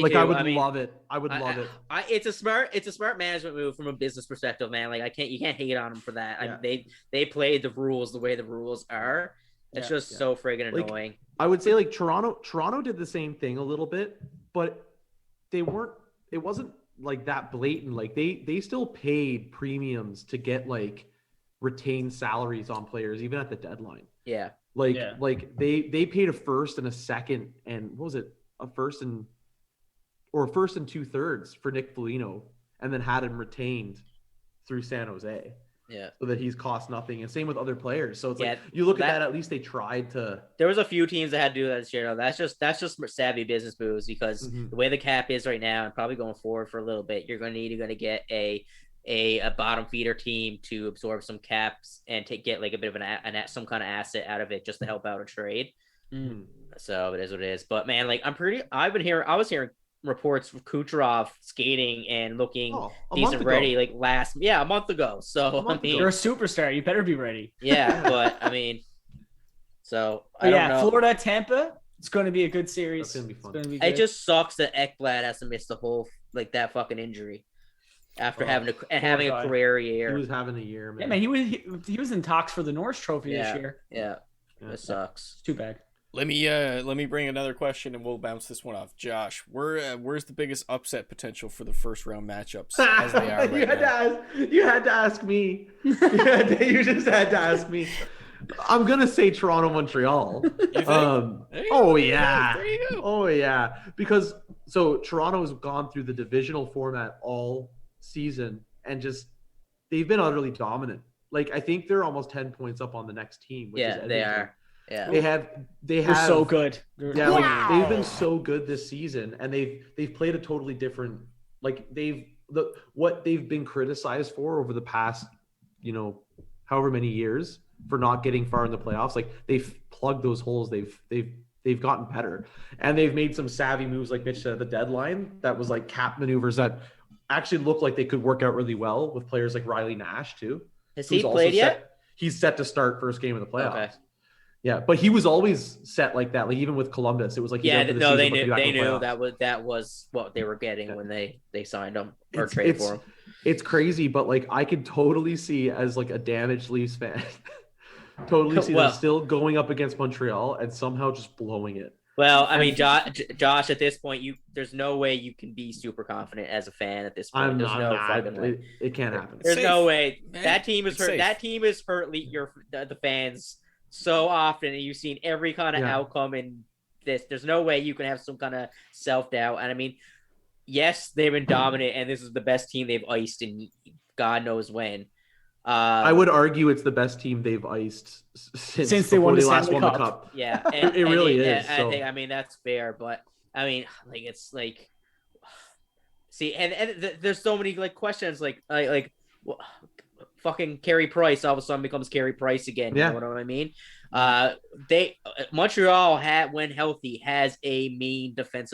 Like too. I would mean, love it. I would love it. It's a smart management move from a business perspective, man. Like you can't hate on them for that. Yeah. They played the rules the way the rules are. It's just so friggin' Like, annoying. I would say like Toronto did the same thing a little bit, but it wasn't like that blatant. Like they still paid premiums to get like retained salaries on players even at the deadline. Yeah. Like they paid a first and a second and what was it? A first and 2/3 for Nick Foligno, and then had him retained through San Jose. Yeah. So that he's cost nothing, and same with other players. So it's Yeah, like you look at that. At least they tried to. There was a few teams that had to do that this year. No, that's just savvy business moves because Mhm. the way the cap is right now, and probably going forward for a little bit, you're going to get a bottom feeder team to absorb some caps and get like a bit of some kind of asset out of it just to help out a trade. Mm. So it is what it is. But man, like I was hearing reports of Kucherov skating and looking a month decent ago. ready like a month ago. So month I mean, you're a superstar. You better be ready. yeah, but I mean, so I don't know. Florida, Tampa. It's going to be a good series. That's gonna be fun. It's gonna be It good. just sucks that Ekblad has to miss the whole that fucking injury after having a guy. career He year. was having a year, man. Yeah, man, he was in talks for the Norris Trophy this year. Yeah, Yeah. it sucks. It's too bad. Let me bring another question and we'll bounce this one off. Josh, where's the biggest upset potential for the first round matchups as they are right now? You had to ask me. You just had to ask me. I'm gonna say Toronto, Montreal. There you Oh go. yeah. There you go. Oh yeah. Because so Toronto's gone through the divisional format all season and just they've been utterly dominant. Like I think they're almost 10 points up on the next team. Which is Yeah, they Edmonton. are. Yeah. They They're have so good. Yeah, like they've been so good this season, and they've played a totally different. Like what they've been criticized for over the past, however many years for not getting far in the playoffs. Like they've plugged those holes. They've gotten better, and they've made some savvy moves, like Mitch said, at the deadline. That was like cap maneuvers that actually look like they could work out really well with players like Riley Nash too. Has who's he also played yet? He's set to start first game of the playoffs. Okay. Yeah, but he was always set like that. Like even with Columbus, it was like he's Yeah, out for the no, season, they but he'll knew be back they in the knew playoffs. that was what they were getting when they signed him or traded for him. It's crazy, but like I could totally see as like a damaged Leafs fan, totally see them still going up against Montreal and somehow just blowing it. Well, I mean, Josh, at this point, there's no way you can be super confident as a fan at this point. There's no fucking way. It can't happen. There's Safe. no way. Man, That team is it's hurt. safe. That team has hurt the fans so often, and you've seen every kind of Yeah. outcome in this. There's no way you can have some kind of self-doubt. And I mean, yes, they've been dominant, and this is the best team they've iced in God knows when. I would argue it's the best team they've iced since they won the last Stanley won the Cup. cup. Yeah, It really is. I So. think, I mean, that's fair, but I mean, like, it's like, see, and there's so many like questions, like well, fucking Carey Price all of a sudden becomes Carey Price again. Yeah. You know what I mean? Montreal when healthy, has a mean defense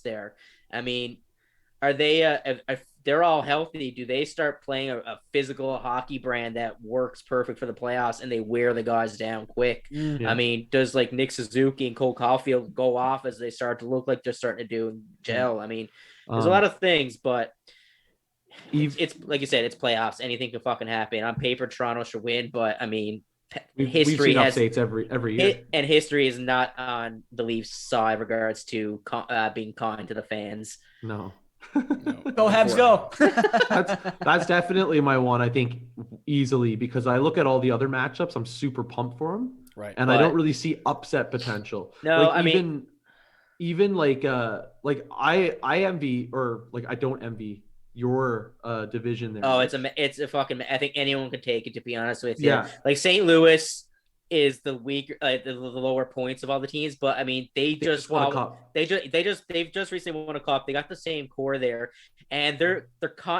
there. I mean, are they if they're all healthy, do they start playing a physical hockey brand that works perfect for the playoffs and they wear the guys down quick? Yeah. I mean, does like Nick Suzuki and Cole Caulfield go off as they start to look like they're starting to do in gel? I mean, there's a lot of things, but it's like you said, it's playoffs. Anything can fucking happen. On paper, Toronto should win, but I mean, history we've has seen updates every year, and history is not on the Leafs' side regards to being kind to the fans. No. Go Habs, go. That's definitely my one. I think easily, because I look at all the other matchups, I'm super pumped for them, Right? And I don't really see upset potential. No, like, I mean, even like I envy, or like I don't envy your division there. Oh, it's a fucking. I think anyone could take it, to be honest with you. Yeah. Like St. Louis is the weaker, the lower points of all the teams, but I mean, they just won a cup. They've just recently won a cup. They got the same core there, and they're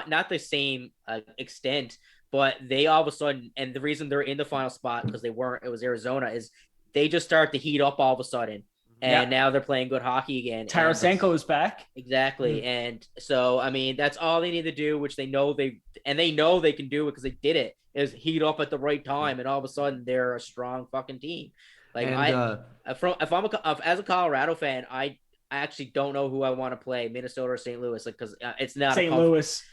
not the same extent, but they all of a sudden, and the reason they're in the final spot because it was Arizona, is they just start to heat up all of a sudden. And now they're playing good hockey again. Tarasenko is back. Exactly. And so, I mean, that's all they need to do, which they know they can do it because they did it, is heat up at the right time. And all of a sudden they're a strong fucking team. Like, as a Colorado fan, I actually don't know who I want to play, Minnesota or St. Louis, like, because it's not St. Louis.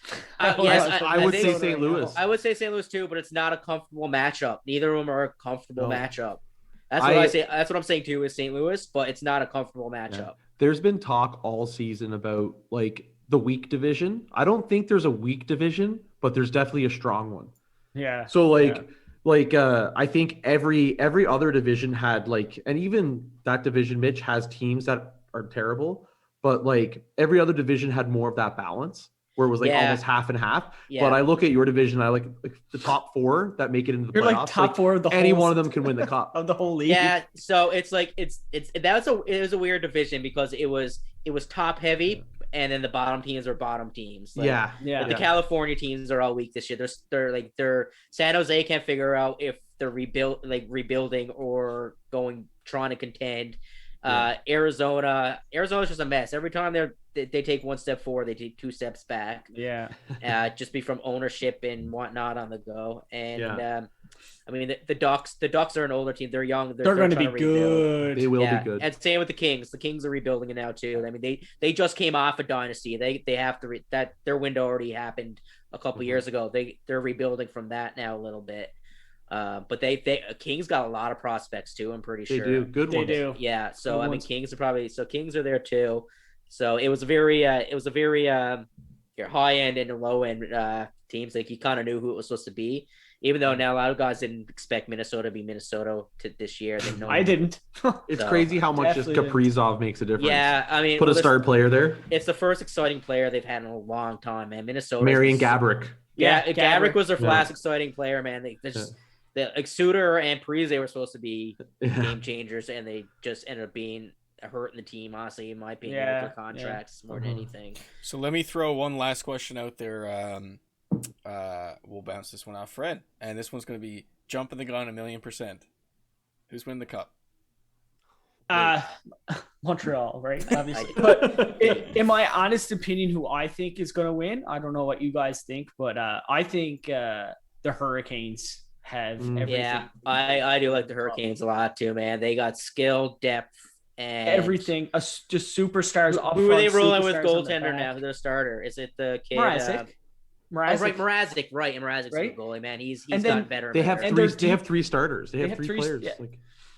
Yes, I would say St. Louis. I would say St. Louis too, but it's not a comfortable matchup. Neither of them are a comfortable matchup. That's what I say. That's what I'm saying too, is St. Louis, but it's not a comfortable matchup. Yeah. There's been talk all season about like the weak division. I don't think there's a weak division, but there's definitely a strong one. Yeah. So I think every other division had like, and even that division, Mitch, has teams that are terrible, but like every other division had more of that balance, where it was like almost half and half. Yeah. But I look at your division, I like the top four that make it into the You're playoffs. like top four of the any whole one of them can win the cup of the whole league. Yeah, so it's like it was a weird division because it was top heavy, and then the bottom teams are bottom teams. Like, yeah. The California teams are all weak this year. They're San Jose can't figure out if they're rebuilding or trying to contend. Arizona's just a mess. Every time they take one step forward, they take two steps back. Yeah. Just be from ownership and whatnot on the go. And I mean, the Ducks are an older team. They're young. They're going to be good. They will be good. And same with the Kings. The Kings are rebuilding it now too. I mean, they just came off a dynasty. They have to that their window already happened a couple years ago. They're rebuilding from that now a little bit. But Kings got a lot of prospects too. I'm pretty sure they do good ones. They do. Yeah. So Good I mean, ones. Kings are there too. So it was a very high end and low end teams. Like, you kind of knew who it was supposed to be, even though now a lot of guys didn't expect Minnesota to be Minnesota this year. I didn't. It's crazy how much just Kaprizov makes a difference. Yeah, I mean, put a star player there. It's the first exciting player they've had in a long time, man. Minnesota. Marian Gaborik. Yeah, Gaborik was their last exciting player, man. Like Suter and Parise were supposed to be game changers, and they just ended up being hurting the team, honestly, in my opinion, with their contracts more than anything. So let me throw one last question out there. We'll bounce this one off Fred, and this one's going to be jumping the gun 1,000,000%. Who's winning the cup? Montreal, right? Obviously. But in my honest opinion, who I think is going to win, I don't know what you guys think, but I think the Hurricanes have everything. Yeah, I do like the Hurricanes a lot too, man. They got skill, depth, and everything. Just superstars. Who are they rolling with goaltender now? Their starter, is it the kid? Mrazek. Mrazek, right? And Mrazek's a goalie, man. He's gotten better. They have three starters. They have three players.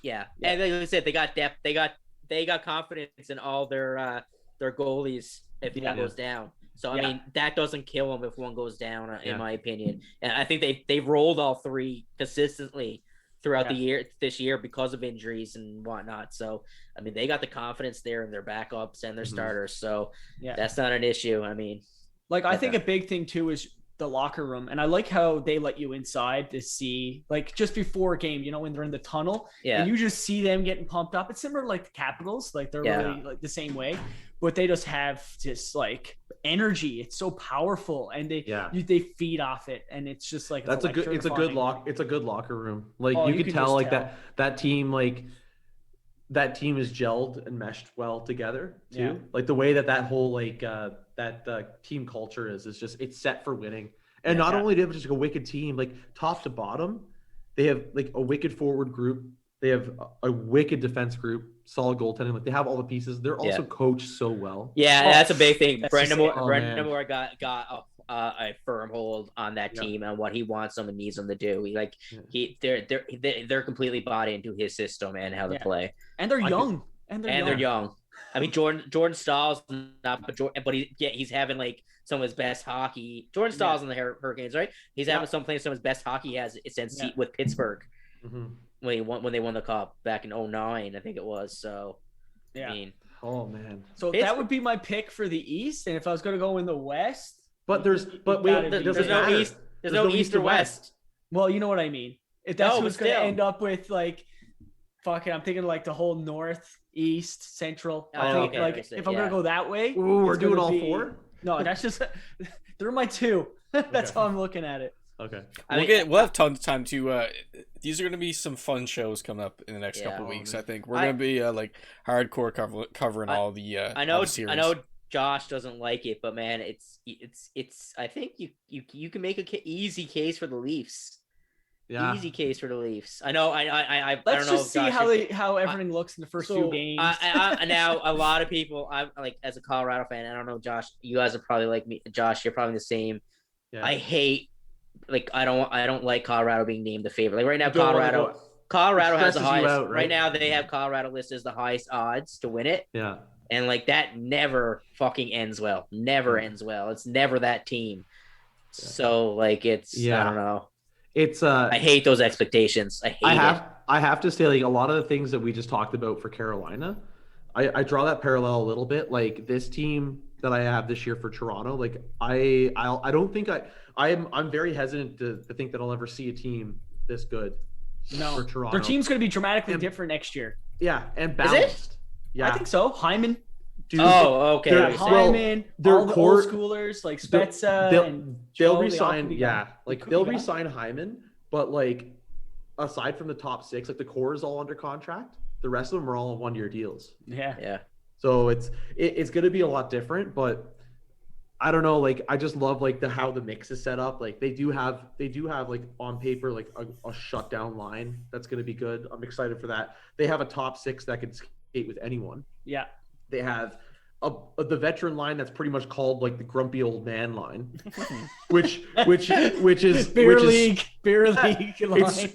Yeah. And like I said, they got depth. They got confidence in all their goalies if one goes down. So I mean, that doesn't kill them if one goes down, in my opinion. And I think they've rolled all three consistently throughout the year this year because of injuries and whatnot. So I mean, they got the confidence there in their backups and their starters. So that's not an issue. I mean, like I think a big thing too is the locker room, and I like how they let you inside to see, like, just before a game, you know, when they're in the tunnel, and you just see them getting pumped up. It's similar like the Capitals, like they're really like the same way, but they just have just like energy. It's so powerful, and they feed off it, and it's just like it's a good locker room. Like you could tell like that team is gelled and meshed well together too. Like the way that whole like that team culture is just, it's set for winning. And not only do they have just a wicked team, like top to bottom, they have like a wicked forward group. They have a wicked defense group, solid goaltending. Like they have all the pieces. They're also coached so well. Yeah, that's a big thing. Brendan Moore got a firm hold on that team and what he wants them and needs them to do. They're completely bought into his system and how to play. And they're young. They're young. I mean, Jordan Stahl's not, but he's having like some of his best hockey. Jordan Stahl's in the Hurricanes, right? He's having some of his best hockey he has since with Pittsburgh when they won the cup back in 2009, I think it was. So, I mean, oh man. So that would be my pick for the East, and if I was going to go in the West, there's no East or West. Well, you know what I mean. If that's who's going to end up with like. Fucking, I'm thinking like the whole North, East, Central. If I'm gonna go that way, we're doing all four. No, that's just they're my two. That's how I'm looking at it. Okay, we'll have tons of time to. These are gonna be some fun shows coming up in the next couple of weeks. I think we're gonna be like hardcore covering all the. I know Josh doesn't like it, but man, it's. I think you can make a easy case for the Leafs. Yeah. Easy case for the Leafs. I know. I Let's don't know. Just see how everything looks in the first few games. Now a lot of people. I'm like, as a Colorado fan. I don't know, Josh. You guys are probably like me. Josh, you're probably the same. Yeah. I hate. Like I don't like Colorado being named the favorite. Like right now, Colorado has the highest. Right now, they have Colorado listed as the highest odds to win it. Yeah. And like that never fucking ends well. Never ends well. It's never that team. Yeah. So like it's I don't know. It's I hate those expectations. I have to say, like, a lot of the things that we just talked about for Carolina, I draw that parallel a little bit. Like this team that I have this year for Toronto, like I don't think I'm very hesitant to think that I'll ever see a team this good. No, for Toronto. Their team's going to be dramatically different next year. Yeah, and balanced. Is it? Yeah, I think so. Hyman. Dude, okay. Hyman, all the old schoolers like Spezza. They'll resign. Yeah, like they'll resign Hyman, but like aside from the top six, like the core is all under contract. The rest of them are all on 1-year deals. Yeah. So it's going to be a lot different, but I don't know. Like I just love like how the mix is set up. Like they do have like on paper like a shutdown line that's going to be good. I'm excited for that. They have a top six that can skate with anyone. Yeah. They have the veteran line that's pretty much called like the grumpy old man line, which is beer league line.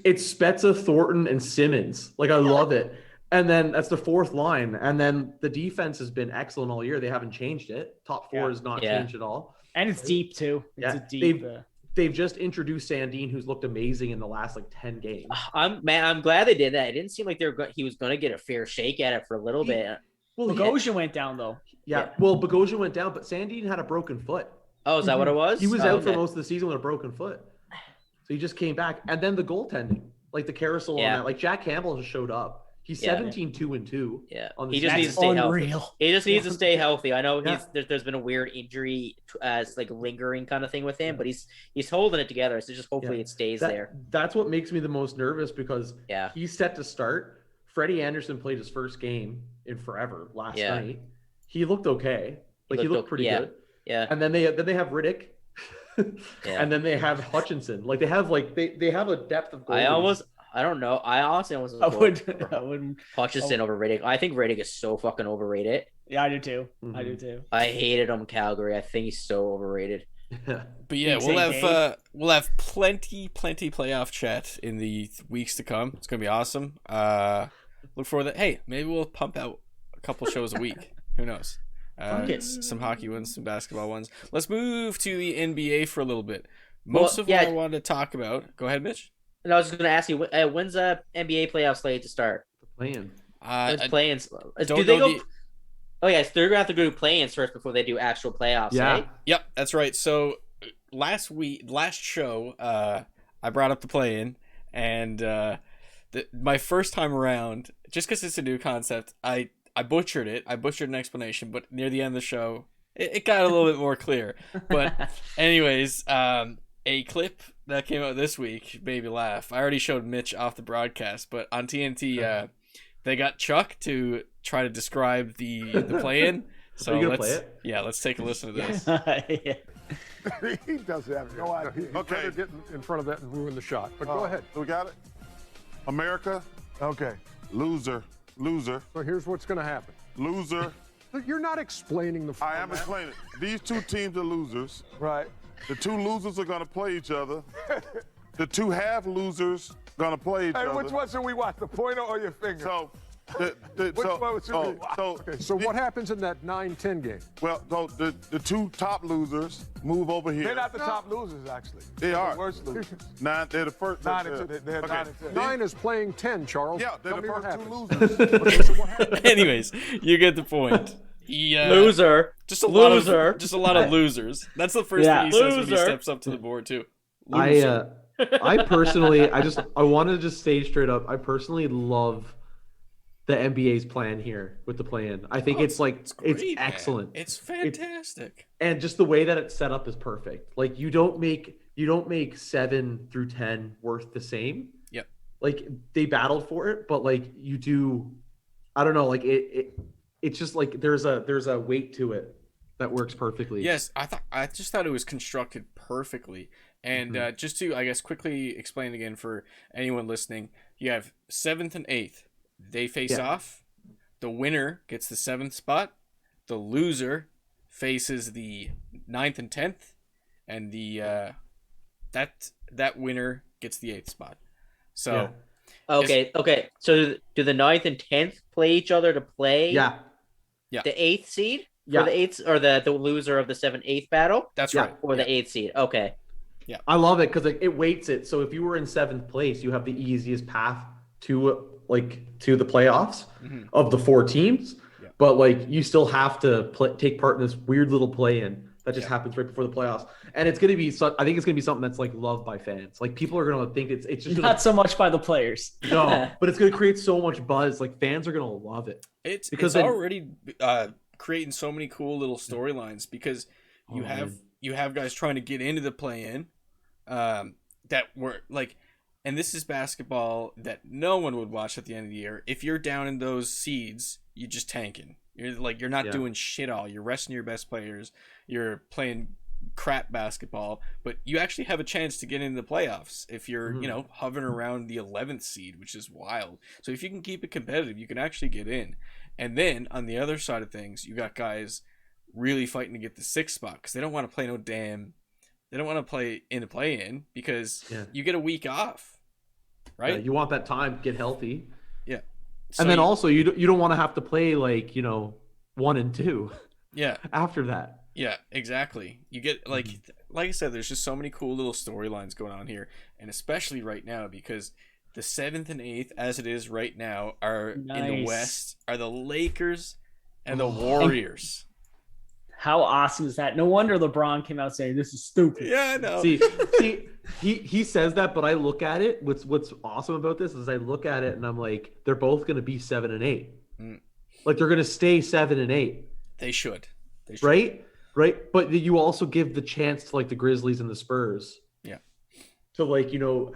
It's Spezza, Thornton, and Simmons. Like I love it. And then that's the fourth line. And then the defense has been excellent all year. They haven't changed it. Top four has not changed at all. And it's deep too. It's a deep. They've just introduced Sandin, who's looked amazing in the last like 10 games. I'm glad they did that. It didn't seem like he was going to get a fair shake at it for a little bit. Well, Bogosian went down though. Yeah. Well, Bogosian went down, but Sandin had a broken foot. Oh, is that what it was? He was out for most of the season with a broken foot. So he just came back. And then the goaltending, like the carousel on that. Like Jack Campbell just showed up. He's 17-2-2. Yeah. He just needs to stay healthy. He just needs to stay healthy. I know there's been a weird injury as like lingering kind of thing with him, but he's holding it together. So just hopefully it stays there. That's what makes me the most nervous because he's set to start. Freddie Anderson played his first game in forever last night. He looked okay. Like he looked pretty good. Yeah. And then they have Riddick. And then they have Hutchinson. Like they have a depth of goalies. I don't know. I honestly almost wouldn't Hutchinson over Riddick. I think Riddick is so fucking overrated. Yeah, I do too. Mm-hmm. I do too. I hated him in Calgary. I think he's so overrated. But yeah, we'll have plenty playoff chat in the weeks to come. It's gonna be awesome. Look forward to that. Hey, maybe we'll pump out a couple shows a week. Who knows? Some hockey ones, some basketball ones. Let's move to the NBA for a little bit. Most of what I wanted to talk about. Go ahead, Mitch. And I was just gonna ask you, when's the NBA playoff slate to start? Playing. When's I play-ins? don't Do they know go? Oh yes, they're gonna have to go to play-ins first before they do actual playoffs. Yeah. Eh? Yep, that's right. So last show, I brought up the play-in, and my first time around, just because it's a new concept, I butchered it. I butchered an explanation, but near the end of the show, it got a little bit more clear. But anyways, a clip that came out this week made me laugh. I already showed Mitch off the broadcast, but on TNT, they got Chuck to try to describe the play-in. So Are you gonna let's play it? Yeah, let's take a listen to this. Yeah. He does have no idea. You Okay. better get in front of that and ruin the shot. But go ahead. We got it. America, Okay. loser, loser, So here's what's going to happen. loser. You're not explaining the I format. am explaining. These two teams are losers. Right. The two losers are gonna play each other. The two half losers gonna play each Hey, other. which one should we watch? The pointer or your finger? So, which one should we watch? Okay, so what happens in that 9-10 game? Well, so the two top losers move over here. They're not the top losers, actually. They They're are. the worst losers. They're the first. 9 and 2. They're Okay. 9 and 10. 9 is playing 10, Charles. Yeah, they're Tell the me what first two happens. losers. Okay, so what happens? Anyways, you get the point. Loser. Just a Loser. lot of losers. That's the first Yeah. thing he says when he Loser. steps up to the board too. Loser. I personally, I want to just say straight up, I personally love the NBA's plan here with the play-in. I think it's great, man. excellent. It's fantastic. And just the way that it's set up is perfect. Like you don't make 7 through 10 worth the same. Yep. Like they battled for it, but like you do, I don't know, like it's just like there's a weight to it that works perfectly. Yes, I just thought it was constructed perfectly. And just to, I guess, quickly explain again for anyone listening, you have 7th and 8th. They face off. The winner gets the 7th spot. The loser faces the 9th and 10th, and the that winner gets the 8th spot. So Okay. So do the 9th and 10th play each other to play? Yeah. The 8th seed. Yeah. For the 8th or the loser of the 7th-8th battle. that's Yeah. right. Or the 8th seed. Okay. I love it because it weights it. So if you were in 7th place, you have the easiest path to the playoffs of the 4 teams. Yeah. But like you still have to take part in this weird little play-in that just happens right before the playoffs. And it's gonna be I think it's gonna be something that's like loved by fans. Like people are gonna think it's just Not so much by the players. no, but it's gonna create so much buzz. Like fans are gonna love it. It's Because it's then- already creating so many cool little storylines because you have guys trying to get into the play-in that were like, and this is basketball that no one would watch at the end of the year. If you're down in those seeds, you're just tanking. You're not doing shit all. You're resting your best players. You're playing crap basketball, but you actually have a chance to get into the playoffs if you're hovering around the 11th seed, which is wild. So if you can keep it competitive, you can actually get in. And then on the other side of things, you got guys really fighting to get the 6th spot because they don't want to play they don't want to play in the play-in because you get a week off, right? Yeah, you want that time to get healthy. Yeah. And then also you don't want to have to play like 1 and 2. Yeah. After that. Yeah, exactly. You get like I said, there's just so many cool little storylines going on here, and especially right now because the 7th and 8th, as it is right now, are in the West are the Lakers and the Warriors. How awesome is that? No wonder LeBron came out saying this is stupid. Yeah, I know. See, he says that, but I look at it. What's awesome about this is I look at it and I'm like, they're both going to be 7 and 8. Like they're going to stay 7 and 8. They should. Right. But you also give the chance to like the Grizzlies and the Spurs. Yeah. To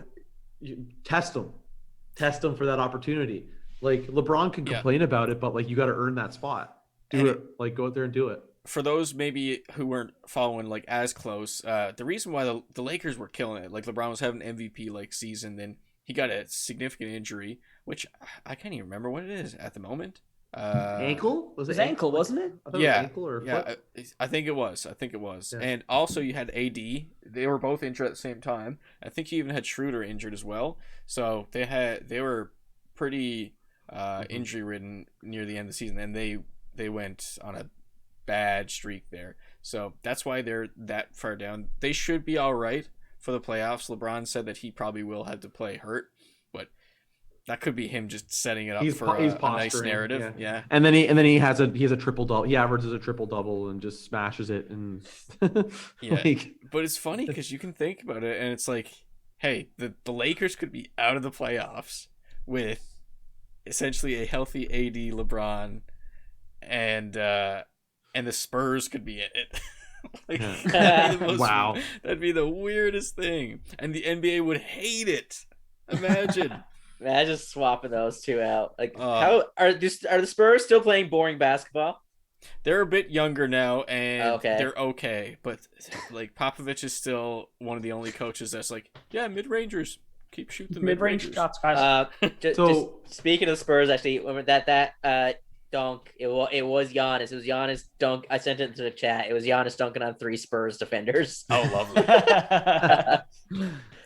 test them for that opportunity. Like LeBron can complain about it, but like you got to earn that spot. Do it. Like go out there and do it. For those maybe who weren't following like as close, the reason why the Lakers were killing it, like LeBron was having an MVP like season, then he got a significant injury, which I can't even remember what it is at the moment. Ankle? Was it ankle, wasn't it? I thought it was ankle or foot? I think it was. Yeah. And also you had AD. They were both injured at the same time. I think you even had Schroeder injured as well. So they were pretty injury ridden near the end of the season, and they went on a bad streak there. So that's why they're that far down. They should be all right, for the playoffs. LeBron said that he probably will have to play hurt, but that could be him just setting it up for a nice narrative. Yeah. And then he has a triple double. He averages a triple double and just smashes it. And yeah, but it's funny because you can think about it, and it's like, hey, the Lakers could be out of the playoffs with essentially a healthy AD, LeBron, and the Spurs could be in it. Wow, that'd be the weirdest thing, and the NBA would hate it. Imagine. Imagine swapping those two out. Like, how are the Spurs still playing boring basketball? They're a bit younger now, and Okay. they're okay. But like Popovich is still one of the only coaches that's like, yeah, mid-rangers, keep shooting Mid-range shots, guys. Just speaking of Spurs, actually, remember that dunk? It was Giannis. It was Giannis dunk. I sent it into the chat. It was Giannis dunking on 3 Spurs defenders. Oh, lovely.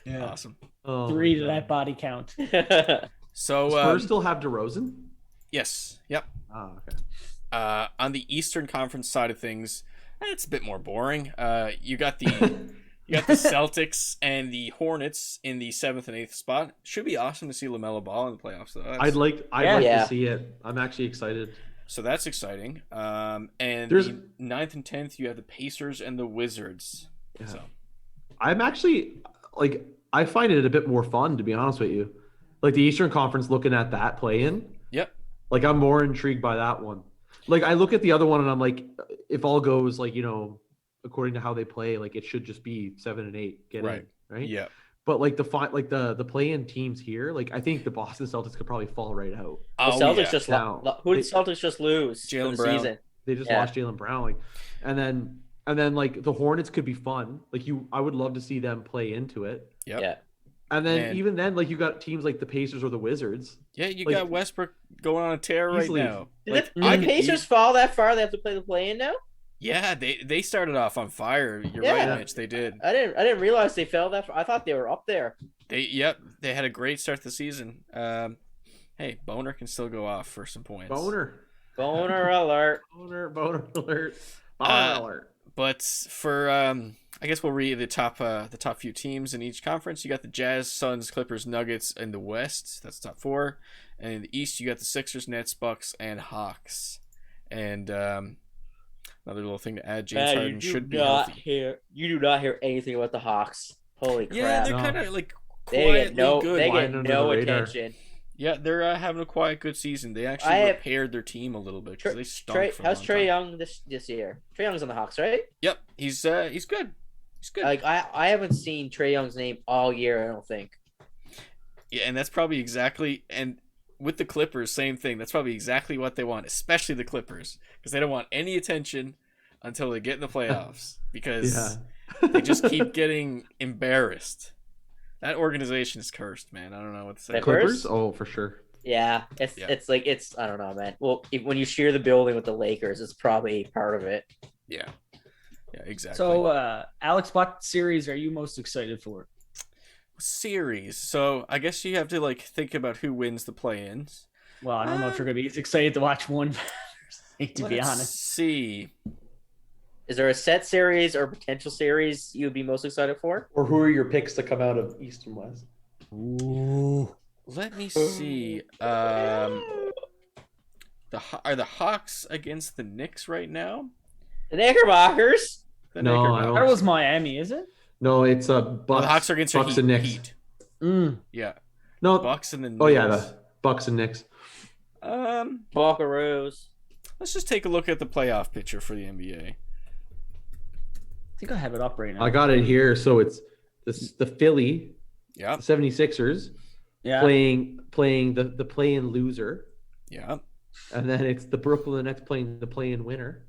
Yeah. Awesome. Oh, 3 to that body count. So Spurs still have DeRozan? Yes. Yep. Oh, okay. On the Eastern Conference side of things, it's a bit more boring. You got the Celtics and the Hornets in the 7th and 8th spot. Should be awesome to see LaMelo Ball in the playoffs, though. I'd like Yeah. to see it. I'm actually excited. So that's exciting. And There's- the 9th and 10th, you have the Pacers and the Wizards. Yeah. So I'm actually I find it a bit more fun, to be honest with you. Like the Eastern Conference, looking at that play-in. Yep. Like I'm more intrigued by that one. Like I look at the other one and I'm like, if all goes according to how they play, like it should just be 7 and 8 get in, right? Yeah. But like the play-in teams here, like I think the Boston Celtics could probably fall right out. The Celtics yeah. just Now, who did Celtics just lose? Jaylen for the Brown. season? They just Yeah. lost Jaylen Brown, like, and then like the Hornets could be fun. Like I would love to see them play into it. Yep. Yeah. And then Man. even then, like you got teams like the Pacers or the Wizards. Yeah, you Like, got Westbrook going on a tear right easily. now. Did Like, the Pacers fall that far? They have to play the play-in now. Yeah, they started off on fire. You're Yeah. right, Mitch. They did. I didn't realize they fell that far. I thought they were up there. They had a great start to the season. Hey, Boner can still go off for some points. Boner Alert. alert. Alert. But for I guess we'll read the top few teams in each conference. You got the Jazz, Suns, Clippers, Nuggets in the West. That's the top 4. And in the East, you got the Sixers, Nets, Bucks, and Hawks. And another little thing to add: James Harden should be healthy. You do not hear anything about the Hawks. Holy crap! Yeah, they're No. kind of like They quietly get no, good. they Flying get under no the radar. attention. Yeah, they're having a quiet good season. They actually repaired their team a little bit because they stunk. How's Trae Young this year? Trae Young's on the Hawks, right? Yep, he's good. He's good. Like I haven't seen Trae Young's name all year. I don't think. Yeah, and that's probably exactly and with the Clippers, same thing. That's probably exactly what they want, especially the Clippers, because they don't want any attention until they get in the playoffs because they just keep getting embarrassed. That organization is cursed, man. I don't know what to say. Clippers? Oh, for sure. Yeah, it's like I don't know, man. Well, when you share the building with the Lakers, it's probably part of it. Yeah, exactly. So, Alex, what series are you most excited for? Series. So I guess you have to think about who wins the play-ins. Well, I don't know if you're gonna be excited to watch one. To be honest, Let's see. Is there a set series or potential series you would be most excited for? Or who are your picks to come out of East and West? ooh, Let me see. Are the Hawks against the Knicks right now? The Knickerbockers. The No, Knickerbockers. I don't- that was Miami, is it? No, it's Oh, Bucks. the Hawks are against Bucks your and Knicks. Heat. Mm. No, Bucks and the Knicks. oh yeah, the Bucks and Knicks. Buckaroos. Let's just take a look at the playoff picture for the NBA. I think I have it up right now. I got it here. So it's the Philly, Yeah, 76ers yeah. playing the play-in loser, yeah. and then it's the Brooklyn Nets playing the play-in winner,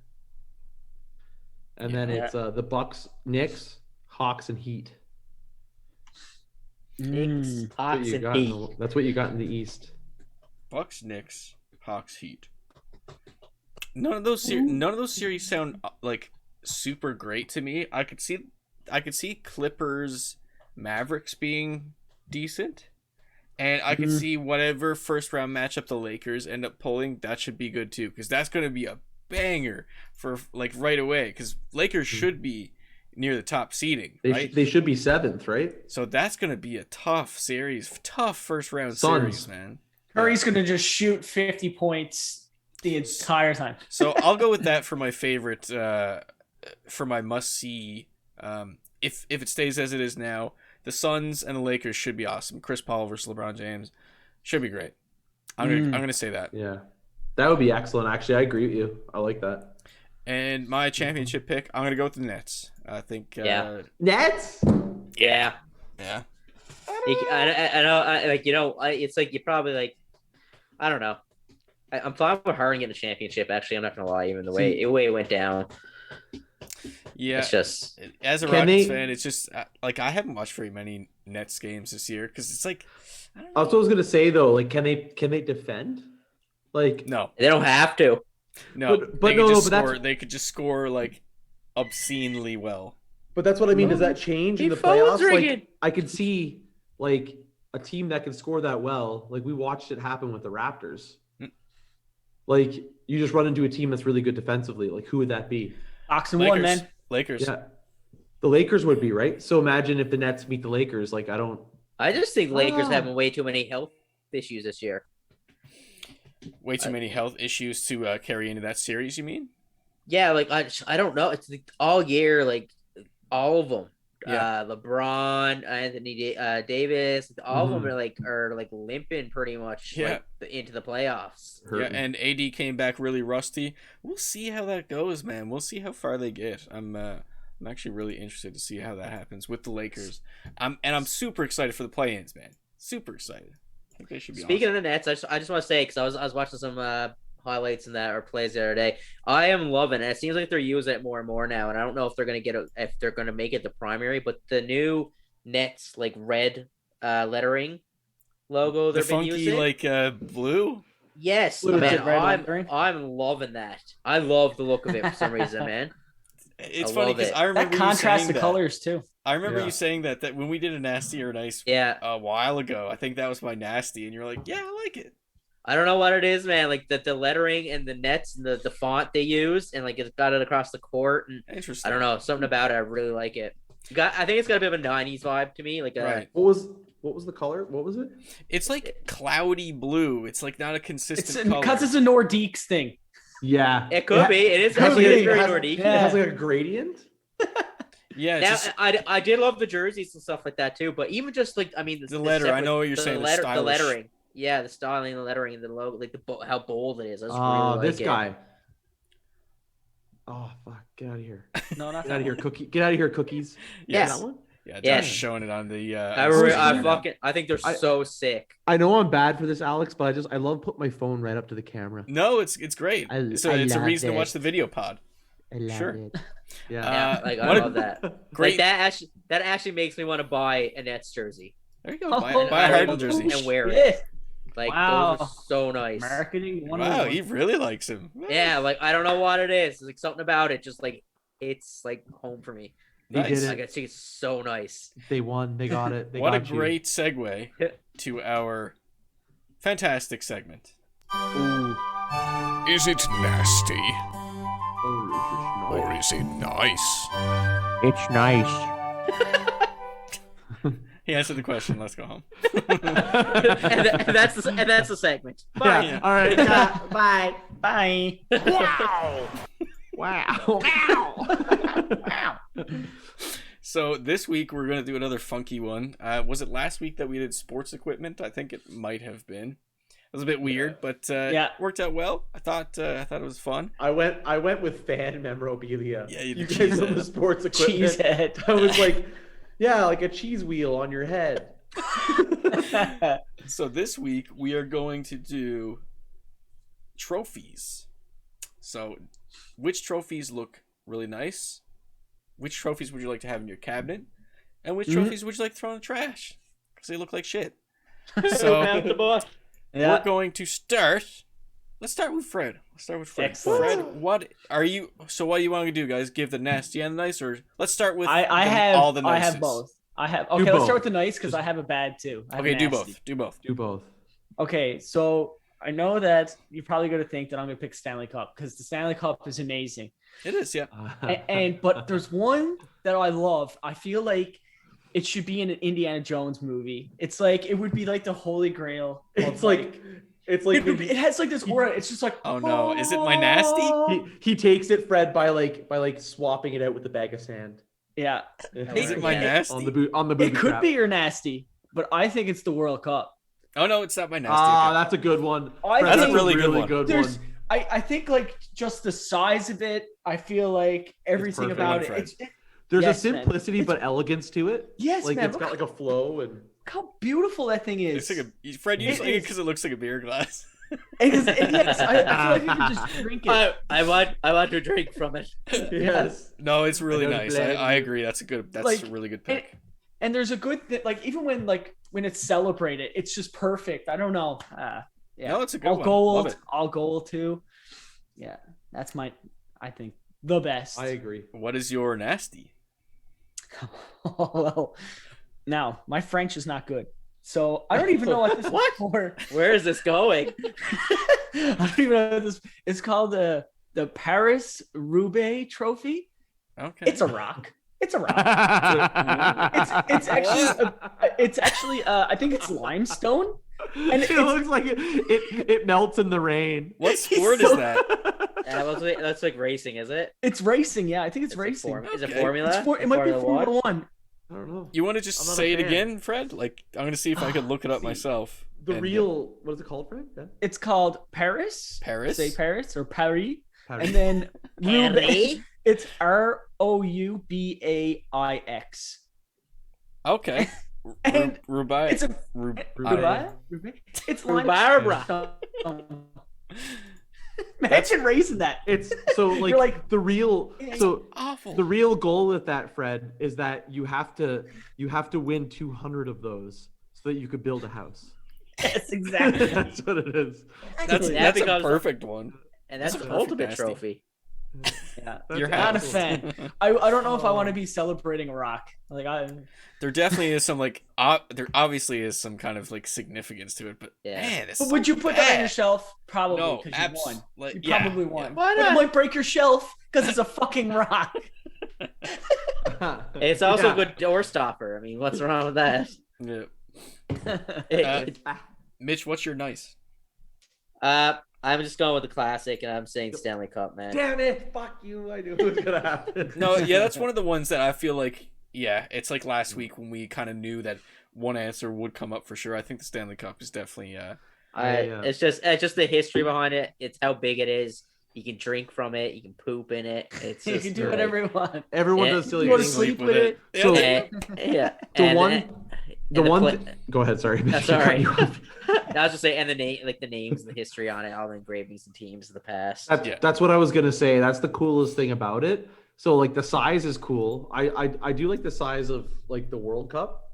and then Yeah. it's the Bucks, Knicks, Hawks, and Heat. Knicks, Mm. Hawks, and Heat. That's what you got in the East. Bucks, Knicks, Hawks, Heat. None of those series sound like super great to me. I could see Clippers, Mavericks being decent, and I could see whatever first round matchup the Lakers end up pulling. That should be good too, because that's going to be a banger for right away. Because Lakers should be near the top seeding, They, right? they should be 7th, right? So that's going to be a tough series, tough first round Suns. series, man. Curry's gonna just shoot 50 points the entire time. So I'll go with that for my favorite, for my must see. If it stays as it is now, the Suns and the Lakers should be awesome. Chris Paul versus LeBron James should be great. I'm gonna say that. Yeah, that would be excellent. Actually, I agree with you. I like that. And my championship pick, I'm gonna go with the Nets. I think. Nets. Yeah. Yeah. I know. It's like you probably like. I don't know. I'm fine with Harden getting a championship. Actually, I'm not gonna lie. Even the way it went down. Yeah. It's just as a Rockets fan, it's just like I haven't watched very many Nets games this year because it's like. I don't know. That's what I was gonna say though. Like, can they defend? Like, No, they don't have to. no, but they no, could just but score. that's- They could just score like obscenely well. but that's what I mean. Does that change in the phone's playoffs? ringing. Like, I could see like a team that can score that well. Like we watched it happen with the Raptors. Like you just run into a team that's really good defensively. Like who would that be? Oxen Lakers. one, man. Lakers. Yeah, the Lakers would be right. So imagine if the Nets meet the Lakers. Like I just think Lakers Ah. having way too many health issues this year. Way too many health issues to carry into that series. You mean? Yeah, like I don't know. It's like all year, like all of them. Yeah. LeBron, Anthony Davis, all of them are like limping pretty much Yeah. into the playoffs. Yeah, and AD came back really rusty. We'll see how that goes, man. We'll see how far they get. I'm actually really interested to see how that happens with the Lakers. I'm super excited for the play-ins, man. Super excited. I think they should be. Speaking awesome. of the Nets, I just want to say because I was watching some highlights and that or plays the other day. I am loving it. It seems like they're using it more and more now, and I don't know if they're gonna make it the primary, but the new Nets like red lettering logo The they've been funky using. blue. Yes, Blue man, tip red lettering. I'm loving that. I love the look of it for some reason, man. It's I funny love because it. I remember That contrasts you the saying colors too. I remember Yeah. you saying that when we did a nasty or nice Yeah, a while ago. I think that was my nasty, and you're like, yeah, I like it. I don't know what it is, man. Like the lettering and the Nets and the font they use, and like it's got it across the court, and Interesting. I don't know, something about it. I really like it. I think it's got a bit of a '90s vibe to me. Like Right. What was the color? What was it? It's like cloudy blue. It's like not a It's consistent color. because it's a Nordiques thing. Yeah, it could be. It is has actually like a- very it has- Nordique. It has like a gradient. Yeah, it's Now just, I did love the jerseys and stuff like that too, but even just like The letter, I know what you're saying, the The stylish. lettering, yeah, the styling, the lettering, and the logo, like how bold it is. I just Oh, really this like it. guy. Oh fuck! Get out of here! No, not Get that out of here, one. cookie! Get out of here, cookies! Yes. That one? yeah, Josh Yes. is showing it on the. I think they're so sick. I know I'm bad for this, Alex, but I love putting my phone right up to the camera. No, it's great. So I it's a love reason to it. watch the video pod. I love Sure. it. Yeah. Yeah, like I what a love that. Great. Like that actually makes me want to buy a Nets jersey There you go. Buy Oh, a Harden and jersey. wear it. Yeah. Like Wow. those are so nice. Marketing Wow, 101. he really likes him. Yeah, like I don't know what it is. It's like something about it, just like it's like home for me. They Nice. did it. Like I think it's so nice. They won. They got it. They What a got you. great segue to our fantastic segment. Is it nasty Oh, or is it nice? it's nice. He answered the question. Let's go home. and that's the segment. Bye. Yeah. All right. Yeah. Bye. Bye. Wow. So this week we're gonna do another funky one. Was it last week that we did sports equipment? I think it might have been. It was a bit weird, but Yeah. worked out well. I thought it was fun. I went with fan memorabilia. Yeah, you you did guys cheese know the head. sports equipment. Cheese head. I was like, yeah, like a cheese wheel on your head. So this week we are going to do trophies. So which trophies look really nice? Which trophies would you like to have in your cabinet? And which trophies would you like to throw in the trash? Because they look like shit. So we're going to start. Let's start with Fred. Excellent. Fred, what do you want to do, guys? Give the nasty and the nice, or let's start with I all the have nices. both. Okay, both. let's start with the nice because I have a bad too. I have Okay, a do nasty. both. Do both. Do both. Okay, so I know that you're probably going to think that I'm going to pick Stanley Cup because the Stanley Cup is amazing. It is, yeah. But there's one that I love. I feel like it should be in an Indiana Jones movie. It's like it would be like the Holy Grail. It's like it has like this aura. It's just like, oh no, is it my nasty? He takes it, Fred, by like swapping it out with the bag of sand. Yeah. Is it my nasty? On the booby It could trap. be your nasty, but I think it's the World Cup. Oh no, it's not my nasty. Ah, Okay. that's a good one. That's a really good one. There's, I think like just the size of it. I feel like everything perfect. about Fred. it. There's Yes, a man. simplicity but elegance to it. Yes, like man. it's got like a flow and Look how beautiful that thing is. It's like Fred, you just like it because it looks like a beer glass. Yes, I feel like you can just drink it. I want to drink from it. yes. No, it's really I don't nice. blame I you. agree. That's Like, a really good pick. And there's a good like even when it's celebrated, it's just perfect. I don't know. Yeah. No, it's a good All one. gold. Love it. All gold too. Yeah, that's I think the best. I agree. What is your nasty? Oh, well, now my French is not good, so I don't even know what this is for. Where is this going? I don't even know what this. It's called the Paris Roubaix Trophy. Okay. It's a rock. It's a rock. It's actually I think it's limestone, and it looks like it melts in the rain. What sport is that? That's like racing, is it? It's racing. Yeah, I think it's racing. Is it Okay. Formula? It might be Formula One. I don't know. You want to just I'm not a say it fan. again, Fred? Like I'm gonna see if I could look it up See, myself. The And, real what is it called, Fred? Yeah. It's called Paris. Paris? Say Paris or Paris. Paris. And then Paris? Roubaix. It's Roubaix. Okay. And Roubaix. it's a Roubaix. Roubaix. It's Rhubarb. Imagine raising that. It's so like, You're like the real awful. the real goal with that, Fred, is that you have to win 200 of those so that you could build a house. Yes, exactly. That's what it is. That's That a becomes- perfect one. And that's That's the a perfect ultimate nasty. trophy. Yeah. You're Not a happy. fan. I don't know if I want to be celebrating a rock. Like There definitely is some like there obviously is some kind of like significance to it, but Yeah. man, it's But so would you put that on bad. your shelf? Probably No, because you won. like, You yeah, probably yeah. won. Why But it not? might break your shelf because it's a fucking rock. It's also Yeah. a good door stopper. I mean, what's wrong with that? Yeah. It- Mitch, what's your nice? I'm just going with the classic, and I'm saying Stanley Cup, man. Damn it! Fuck you! I knew it was gonna happen. No, yeah, that's one of the ones that I feel like, yeah, it's like last week when we kind of knew that one answer would come up for sure. I think the Stanley Cup is definitely, Yeah. It's just the history behind it. It's how big it is. You can drink from it. You can poop in it. It's You just can do great. whatever you want. Everyone Yeah. does silly You go to things. sleep with with it. it. So Yeah. the and one. pla- Go ahead. Sorry. That's I cut all right. you off. I was just saying, and the name, like the names, the history on it, all the engravings and teams of the past. That's what I was gonna say. That's the coolest thing about it. So like the size is cool. I do like the size of like the World Cup,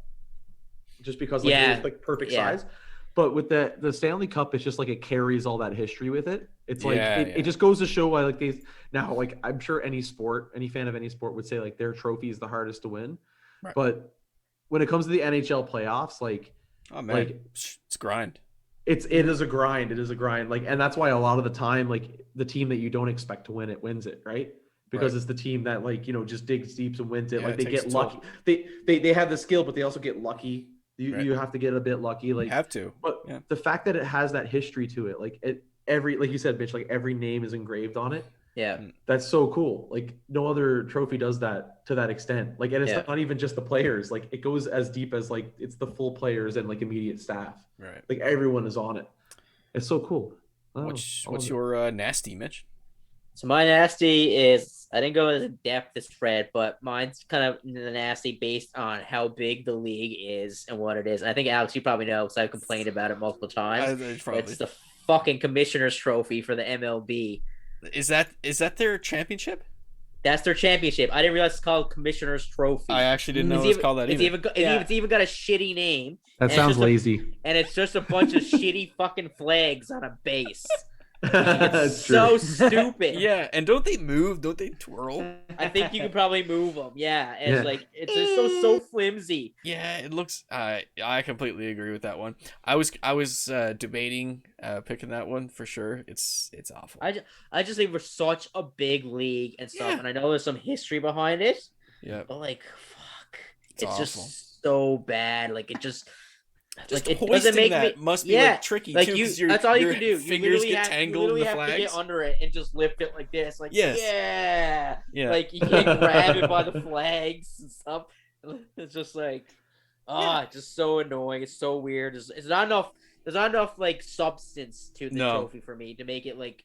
just because like Yeah. it's like perfect Yeah. size. But with the Stanley Cup, it's just like it carries all that history with it. It's like Yeah, it just goes to show why like these now like I'm sure any fan of any sport would say like their trophy is the hardest to win. Right. But when it comes to the NHL playoffs, like Oh man, Like- it's grind. it is a grind. It is a grind. Like, and that's why a lot of the time, like the team that you don't expect to win it wins it, right? Because Right. it's the team that like just digs deep and wins it. Yeah, like it they takes get a toll. lucky. They have the skill, but they also get lucky. Right. You have to get a bit lucky. Like You have to. but Yeah. the fact that it has that history to it, like every like you said, Mitch, like every name is engraved on it. Yeah. That's so cool. Like no other trophy does that to that extent. Like, and it's Yeah. not even just the players. Like it goes as deep as like it's the full players and like immediate staff. Right. Like everyone is on it. It's so cool. I don't know. What's your nasty, Mitch? So my nasty is I didn't go as in depth as Fred, but mine's kind of nasty based on how big the league is and what it is. And I think Alex, you probably know because I've complained about it multiple times. It's the fucking Commissioner's Trophy for the MLB. Is that their championship? That's their championship. I didn't realize it's called Commissioner's Trophy. I actually didn't know it was called that either. It's even got a shitty name. That and sounds it's just lazy. and it's just a bunch of shitty fucking flags on a base. That's It's so true. stupid. Yeah, and don't they move? Don't they twirl? I think you could probably move them. Yeah, and Yeah. like it's just so flimsy. Yeah, it looks. I completely agree with that one. I was debating picking that one for sure. It's awful. I just think we're such a big league and stuff, Yeah. and I know there's some history behind it, Yeah. But like, fuck, It's it's awful. just so bad. Like it just Just it hoisting doesn't make that me. must be Yeah, like tricky like too, you. 'cause That's all you your can do. You fingers literally get tangled in the have to get flags. under it and just lift it like this. Like Yes. yeah. Yeah. Like you can't grab it by the flags and stuff. It's just like, it's just so annoying. It's so weird. It's not enough. There's not enough like substance to the trophy for me to make it like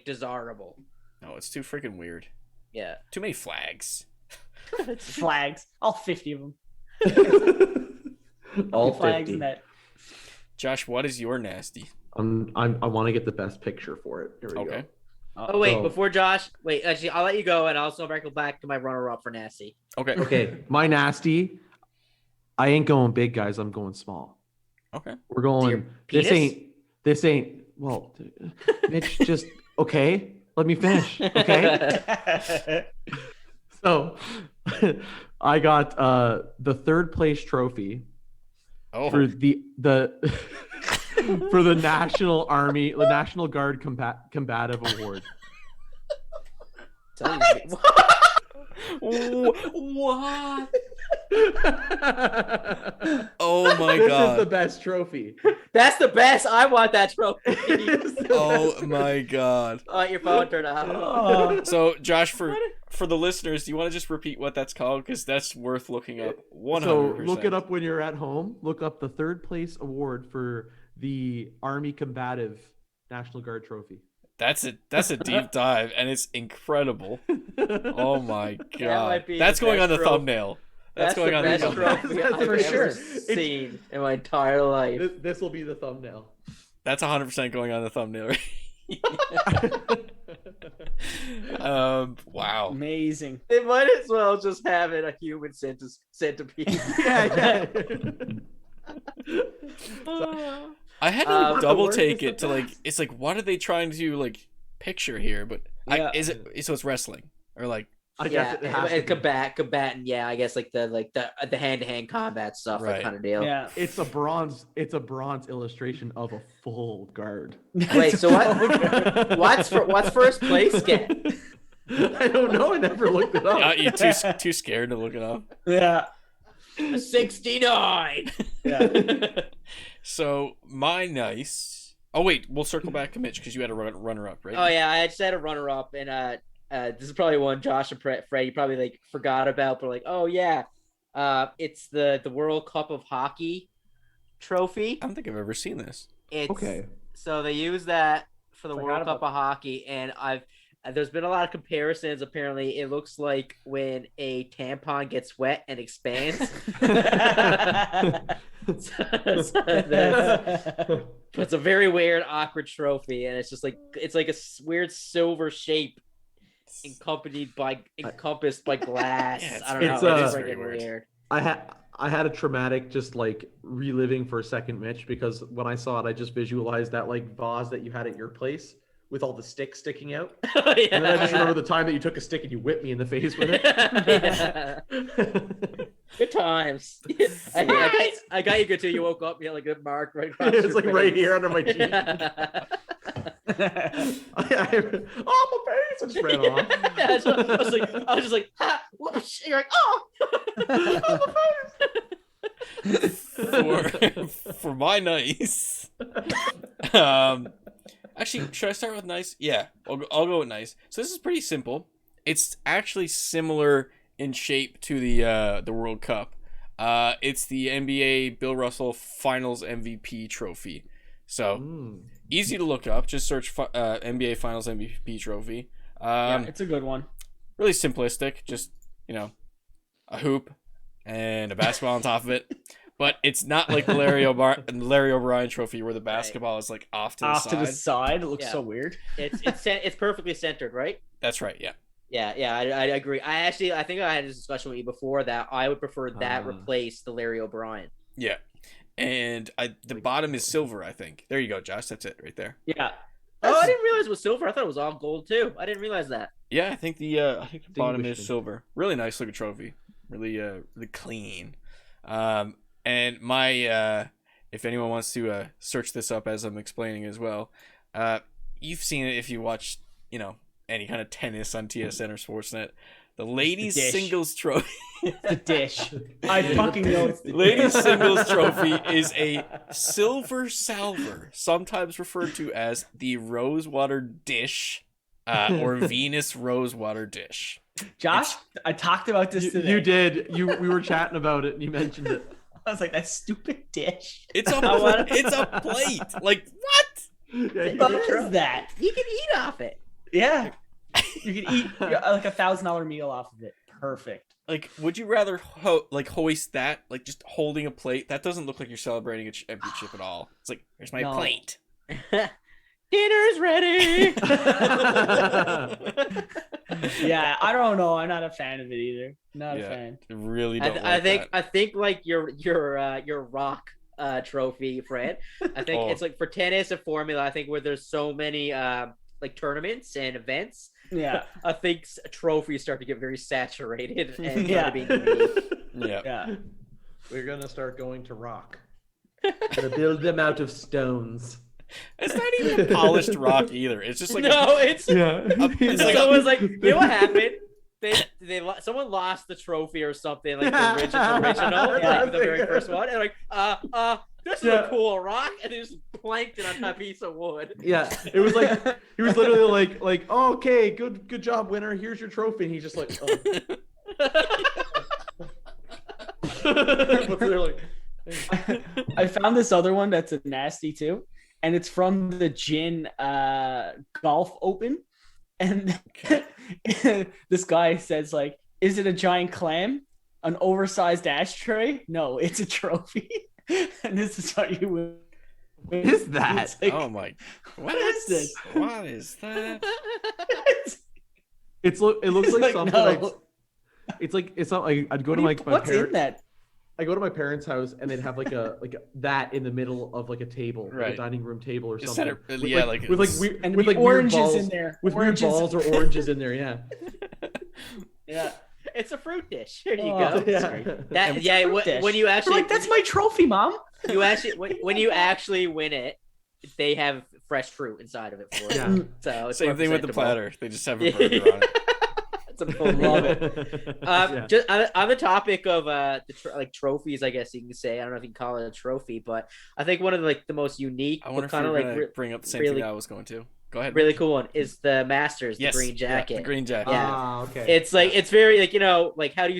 desirable. No, it's too freaking weird. Yeah. Too many flags. Flags, all 50 of them. All flags 50. in that. Josh, what is your nasty? I want to get the best picture for it. Here we Okay. go. Oh wait, So- before Josh, actually, I'll let you go, and I'll circle back to my runner-up for nasty. Okay. Okay, my nasty. I ain't going big, guys. I'm going small. Okay. We're going. your penis? This ain't. Well, Mitch, just okay. Let me finish. Okay. So, I got the third place trophy for the for the National Army, the National Guard Combative Award. What? Oh my This god. is the best trophy. That's the best. I want that trophy. Oh my god. Let your phone turn off. So, Josh, for the listeners, do you want to just repeat what that's called? Because that's worth looking up. 100%. So look it up when you're at home. Look up the third place award for the Army Combative National Guard Trophy. That's a deep dive, and it's incredible. Oh my god. might be That's the going best on the trophy. thumbnail. That's going the on best the thumbnail. trophy That's I've for ever sure. seen in my entire life. This will be the thumbnail. That's 100% going on the thumbnail. Wow. Amazing. They might as well just have it a human centipede. Yeah. I had to double word take is it the to like. best. It's like, what are they trying to like picture here? But Yeah. is it so? It's wrestling or like I guess it has to be. Combatant. Yeah, I guess like the hand-to-hand combat stuff, Right. that kind of deal. Yeah. It's a bronze illustration of a full guard. Wait, so what? What's first place get? I don't know. I never looked it up. you too scared to look it up. Yeah. 69. Yeah. Oh So my nice. Oh wait, we'll circle back to Mitch because you had a runner up, right? Oh yeah, I just had a runner-up, and this is probably one Josh and Fred you probably like forgot about, but like, oh yeah, it's the World Cup of Hockey trophy. I don't think I've ever seen this. It's, Okay. So they use that for the Forgot World about Cup of Hockey, and there's been a lot of comparisons. Apparently, it looks like when a tampon gets wet and expands. It's a very weird, awkward trophy, and it's just like it's like a weird silver shape encompassed by glass. Yeah, I don't know. it's, It's very freaking weird. weird. I had a traumatic just like reliving for a second, Mitch, because when I saw it, I just visualized that like vase that you had at your place with all the sticks sticking out. Yeah. And then I just remember the time that you took a stick and you whipped me in the face with it. Yeah. Good times. I got you good too. You woke up, you had like a mark right across It's your like face. right here under my cheek. Oh, my face! I just ran off. Yeah, so I was just like, ha, whoosh. You're like, oh, For my nice. Actually, should I start with nice? Yeah, I'll go with nice. So this is pretty simple. It's actually similar in shape to the World Cup. It's the NBA Bill Russell Finals MVP trophy. So easy to look up. Just search NBA Finals MVP trophy. Yeah, it's a good one. Really simplistic. Just a hoop and a basketball on top of it. But it's not like the Larry O'Brien trophy where the basketball is like off to the side. It looks Yeah. so weird. it's perfectly centered, right? That's right. Yeah. Yeah, I agree. I think I had this discussion with you before that I would prefer that replace the Larry O'Brien. Yeah. And the bottom is silver, I think. There you go, Josh. That's it right there. Yeah. Oh, I didn't realize it was silver. I thought it was all gold too. I didn't realize that. Yeah, I think the bottom is Distinguishment. silver. Really nice looking trophy. Really really clean. And my if anyone wants to search this up as I'm explaining as well, you've seen it if you watch any kind of tennis on TSN or Sportsnet. The ladies dish. singles trophy. The dish. I fucking know it's the Ladies singles trophy is a silver salver, sometimes referred to as the Rosewater dish, or Venus Rosewater dish. Josh, I talked about this today. You did. We were chatting about it, and you mentioned it. I was like, that stupid dish. It's a plate. Like what? Yeah, What is that? You can eat off it. Yeah. You can eat like $1,000 meal off of it. Perfect. Like, would you rather hoist that, like just holding a plate? That doesn't look like you're celebrating a championship at all. It's like, here's my plate. Dinner's ready. Yeah, I don't know. I'm not a fan of it either. Not a fan. Really don't. I think like your rock trophy, Fred. I think it's like for tennis and Formula. I think where there's so many like tournaments and events. Yeah, I think trophies start to get very saturated and Yeah. being unique. Yeah. We're gonna start going to rock. Gonna build them out of stones. It's not even polished rock either. It's just like it's it's like someone's like, you know what happened? Someone lost the trophy or something like the original, like the very first one, and like this is a cool rock, and they just planked it on a piece of wood. Yeah, it was like he was literally like, oh, okay, good job, winner. Here's your trophy. And he's just like, oh. Literally. I found this other one that's a nasty too, and it's from the Gin Golf Open, and this guy says like, "Is it a giant clam? An oversized ashtray? No, it's a trophy." And this is what you win. What is that? Like, oh my! What is this? What is that? It looks like something. No. It's not like I'd go to my What's in that? I go to my parents' house and they'd have like that in the middle of like a table, like Right. a dining room table or The something. center- with yeah, like, like with like it's- weird, and with like oranges weird balls in there. with Oranges. weird balls or oranges in there. Yeah. Yeah. It's a fruit dish. Here you Oh, go. Yeah. When you They're actually like, that's my trophy, mom. you actually when you actually win it, they have fresh fruit inside of it for you. Yeah. So it's Same thing with the representable. platter. They just have a burger on it. It's a full love it. Yeah. Just on the topic of like trophies, I guess you can say. I don't know if you can call it a trophy, but I think one of the most unique, I wonder if kind you're of gonna like bring up the same really, thing I was going to. Go ahead. really cool one is the Masters, Yes. the green jacket. Yeah, the green jacket. Yeah. Ah, okay. It's like it's very like like how do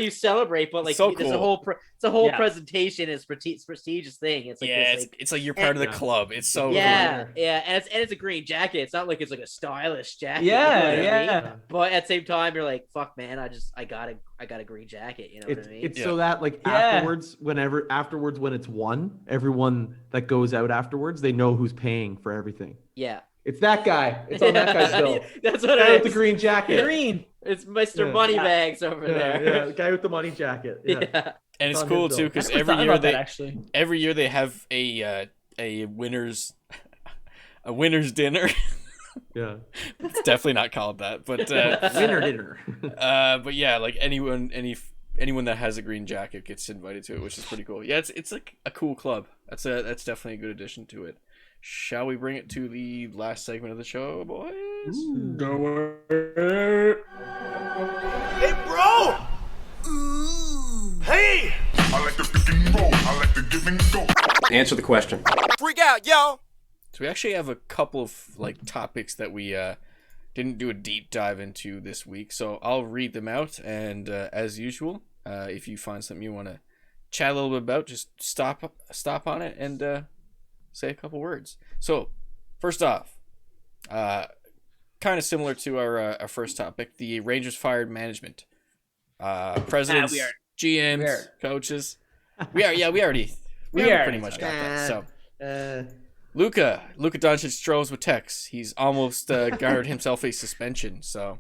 you celebrate? But like So there's a cool. whole Yeah. presentation. It's prestigious thing. It's like Yeah, this, it's like you're part of the Yeah. club. It's so yeah, cool. yeah, and it's a green jacket. It's not like it's like a stylish jacket. Yeah, you know what I mean? yeah. But at the same time, you're like, fuck, man, I got a green jacket. You know what I mean? It's so that like Yeah. afterwards when it's won, everyone that goes out afterwards, they know who's paying for everything. Yeah, It's that guy. It's on that guy's bill. That's what Guy it with the is. green jacket. Green. It's Mr. Yeah. Moneybags over Yeah, there. yeah, the guy with the money jacket. Yeah. Yeah. And it's on cool his too bill. because I never every thought year about that, they actually. have a winners dinner. Yeah. It's definitely not called that, but Winner dinner. but yeah, like anyone that has a green jacket gets invited to it, which is pretty cool. Yeah, it's like a cool club. That's definitely a good addition to it. Shall we bring it to the last segment of the show, boys? Hey, bro! Hey! I like the pick and roll. I like the give and go. Answer the question. Freak out, yo! So we actually have a couple of like topics that we didn't do a deep dive into this week. So I'll read them out, and as usual, if you find something you want to chat a little bit about, just stop on it and say a couple words. So first off, kind of similar to our first topic, the Rangers fired management, presidents, GMs, coaches. We already pretty much got that. So. Luka Doncic throws with Tex. He's almost garnered himself a suspension. So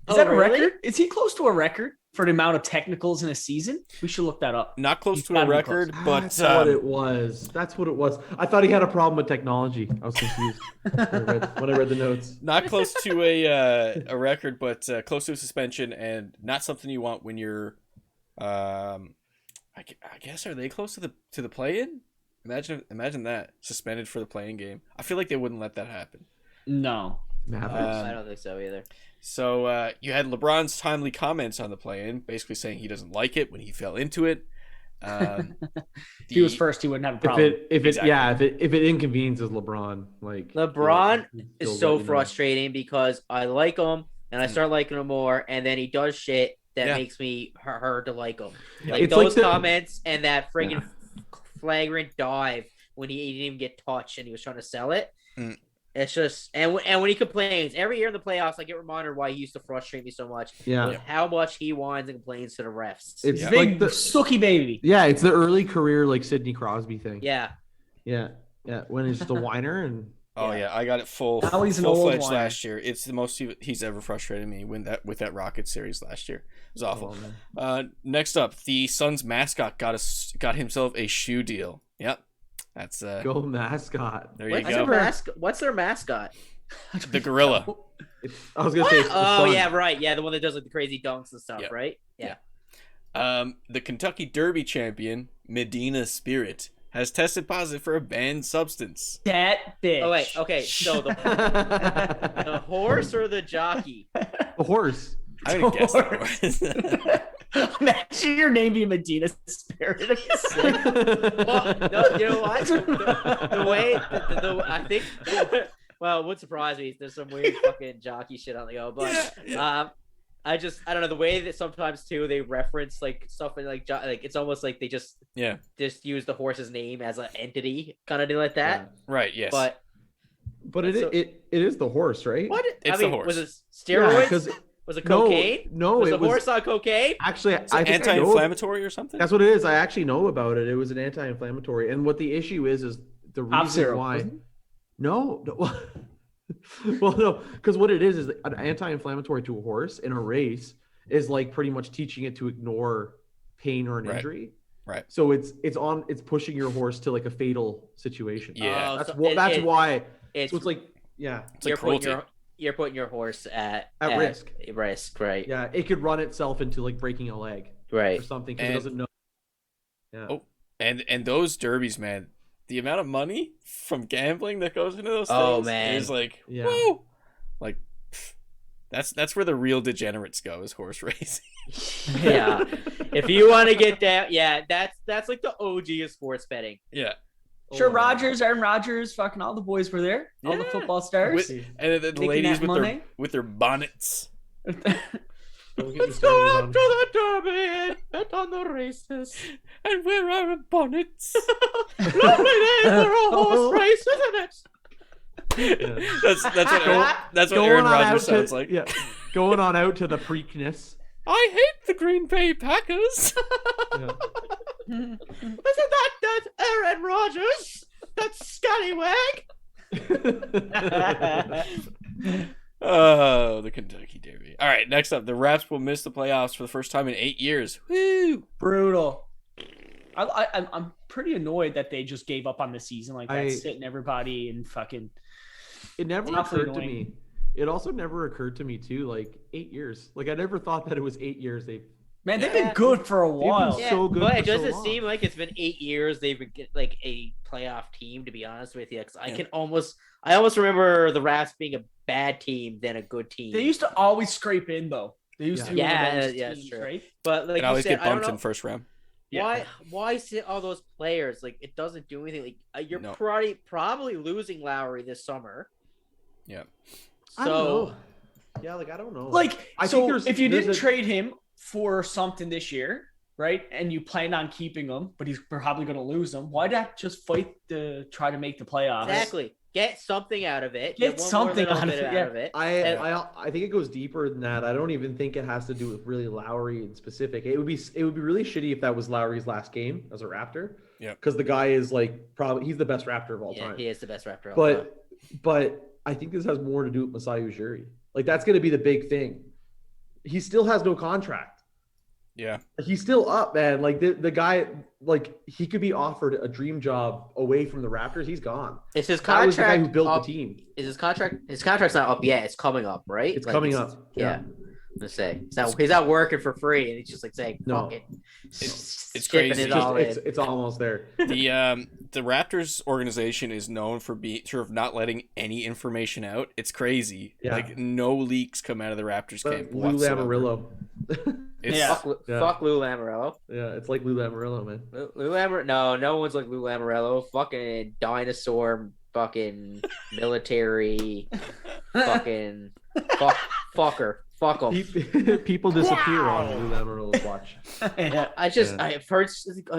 Is that a really? record? Is he close to a record for the amount of technicals in a season? We should look that up. not close He's to a gotta be record, but That's what it was. That's what it was. I thought he had a problem with technology. I was confused when I read the notes. not close to a record, but close to a suspension, and not something you want when you're. I guess are they close to the play-in? Imagine that suspended for the playing game. I feel like they wouldn't let that happen. No. Mavericks. I don't think so either. So you had LeBron's timely comments on the play-in, basically saying he doesn't like it when he fell into it. If he was first, he wouldn't have a problem. If it inconveniences LeBron, like LeBron he'll is so let you know. frustrating because I like him and I start liking him more, and then he does shit that makes me hard to like him. Like It's those like comments and that friggin' flagrant dive when he didn't even get touched and he was trying to sell it. It's just and when he complains every year in the playoffs, I get reminded why he used to frustrate me so much. Yeah. With how much he whines and complains to the refs. It's Big like the sucky baby. yeah, it's the early career like Sidney Crosby thing. Yeah. When he's just a whiner and Oh yeah, I got it Now he's an old full-fledged whiner. last year. It's the most he's ever frustrated me with that Rockets series last year. It was awful. Next up, the Suns mascot got himself a shoe deal. Yep, that's go mascot. There you go. What's their mascot? The gorilla. I was gonna say. It's the Suns. Yeah, right. Yeah, the one that does like the crazy dunks and stuff, Yep. right? Yeah. The Kentucky Derby champion Medina Spirit has tested positive for a banned substance. That bitch. Oh wait, okay. So the horse or the jockey? The horse. I would guess the horse. Imagine your name being Medina Spirit. Well, no, you know what? The way I think. Well, it would surprise me. There's some weird fucking jockey shit on the go, but I don't know the way that sometimes too they reference like stuff and like it's almost like they just use the horse's name as an entity kind of deal like that. Yeah. Right. Yes. But it is the horse, right? What? It's the horse. Was it steroids? Yeah, was it cocaine? No, was it the horse on cocaine? Actually, I think anti-inflammatory or something. That's what it is. I actually know about it. It was an anti-inflammatory, and what the issue is the reason why. No. Well, no, because what it is an anti-inflammatory to a horse in a race is like pretty much teaching it to ignore pain or an injury. Right. So it's pushing your horse to like a fatal situation. Yeah. That's why. It's so it's like it's like cruelty. You're putting your horse at risk. Risk, right? Yeah, it could run itself into like breaking a leg, right, or something because it doesn't know. Yeah. Oh, and those derbies, man. The amount of money from gambling that goes into those things is like, whoa. Like, that's where the real degenerates go, is horse racing. Yeah. If you want to get that, that's like the OG of sports betting. Yeah. Sure, Aaron Rodgers, fucking all the boys were there. All the football stars. And the ladies with their bonnets. Let's go out to the Derby and bet on the races. And wear our bonnets. Lovely day for a horse race, isn't it? Yeah. That's what Aaron Rodgers sounds like. Yeah. Going on out to the Preakness. I hate the Green Bay Packers. Isn't that Aaron Rodgers? That scallywag? Oh, the Kentucky Derby. All right, next up, the Raps will miss the playoffs for the first time in 8 years. Woo! Brutal. I'm pretty annoyed that they just gave up on the season like that, sitting everybody and fucking. It never occurred to me. It also never occurred to me too. Like 8 years. Like I never thought that it was 8 years. They've been good for a while. So good. But it doesn't seem like it's been 8 years. They've been like a playoff team, to be honest with you. Because I almost remember the Raps being a bad team than a good team. They used to always scrape in though. They used to be one of those teams, true. right? But like they always you said, get bumped in first round. Why sit all those players? Like it doesn't do anything. Like you're probably losing Lowry this summer. Yeah. So yeah, like I don't know. Like if you didn't trade him for something this year, right? And you plan on keeping him, but he's probably going to lose him. Why not just fight to try to make the playoffs? Exactly. Get something out of it. Get something out of it. I think it goes deeper than that. I don't even think it has to do with really Lowry in specific. It would be really shitty if that was Lowry's last game as a Raptor. Yeah. Because the guy is like he's the best Raptor of all time. He is the best Raptor of all time. But I think this has more to do with Masai Ujiri. Like that's going to be the big thing. He still has no contract. Yeah. He's still up, man. Like the guy, like he could be offered a dream job away from the Raptors. He's gone. Is his contract? That was the guy who built the team. Is his contract? His contract's not up yet. It's coming up, right? It's coming up. Yeah. Let's say he's not working for free, and he's just like saying, No. "Fuck it." It's Skipping crazy. it all in. It's almost there. The Raptors organization is known for not letting any information out. It's crazy. Yeah. Like no leaks come out of the Raptors camp. Lou whatsoever. Lamarillo. Fuck Lou Lamoriello. Yeah, it's like Lou Lamarillo, man. Lou Lamoriello. No one's like Lou Lamoriello. Fucking dinosaur. Fucking military. Fucking fucker. Fuck him. People disappear on Lou Lamarillo's watch. I've heard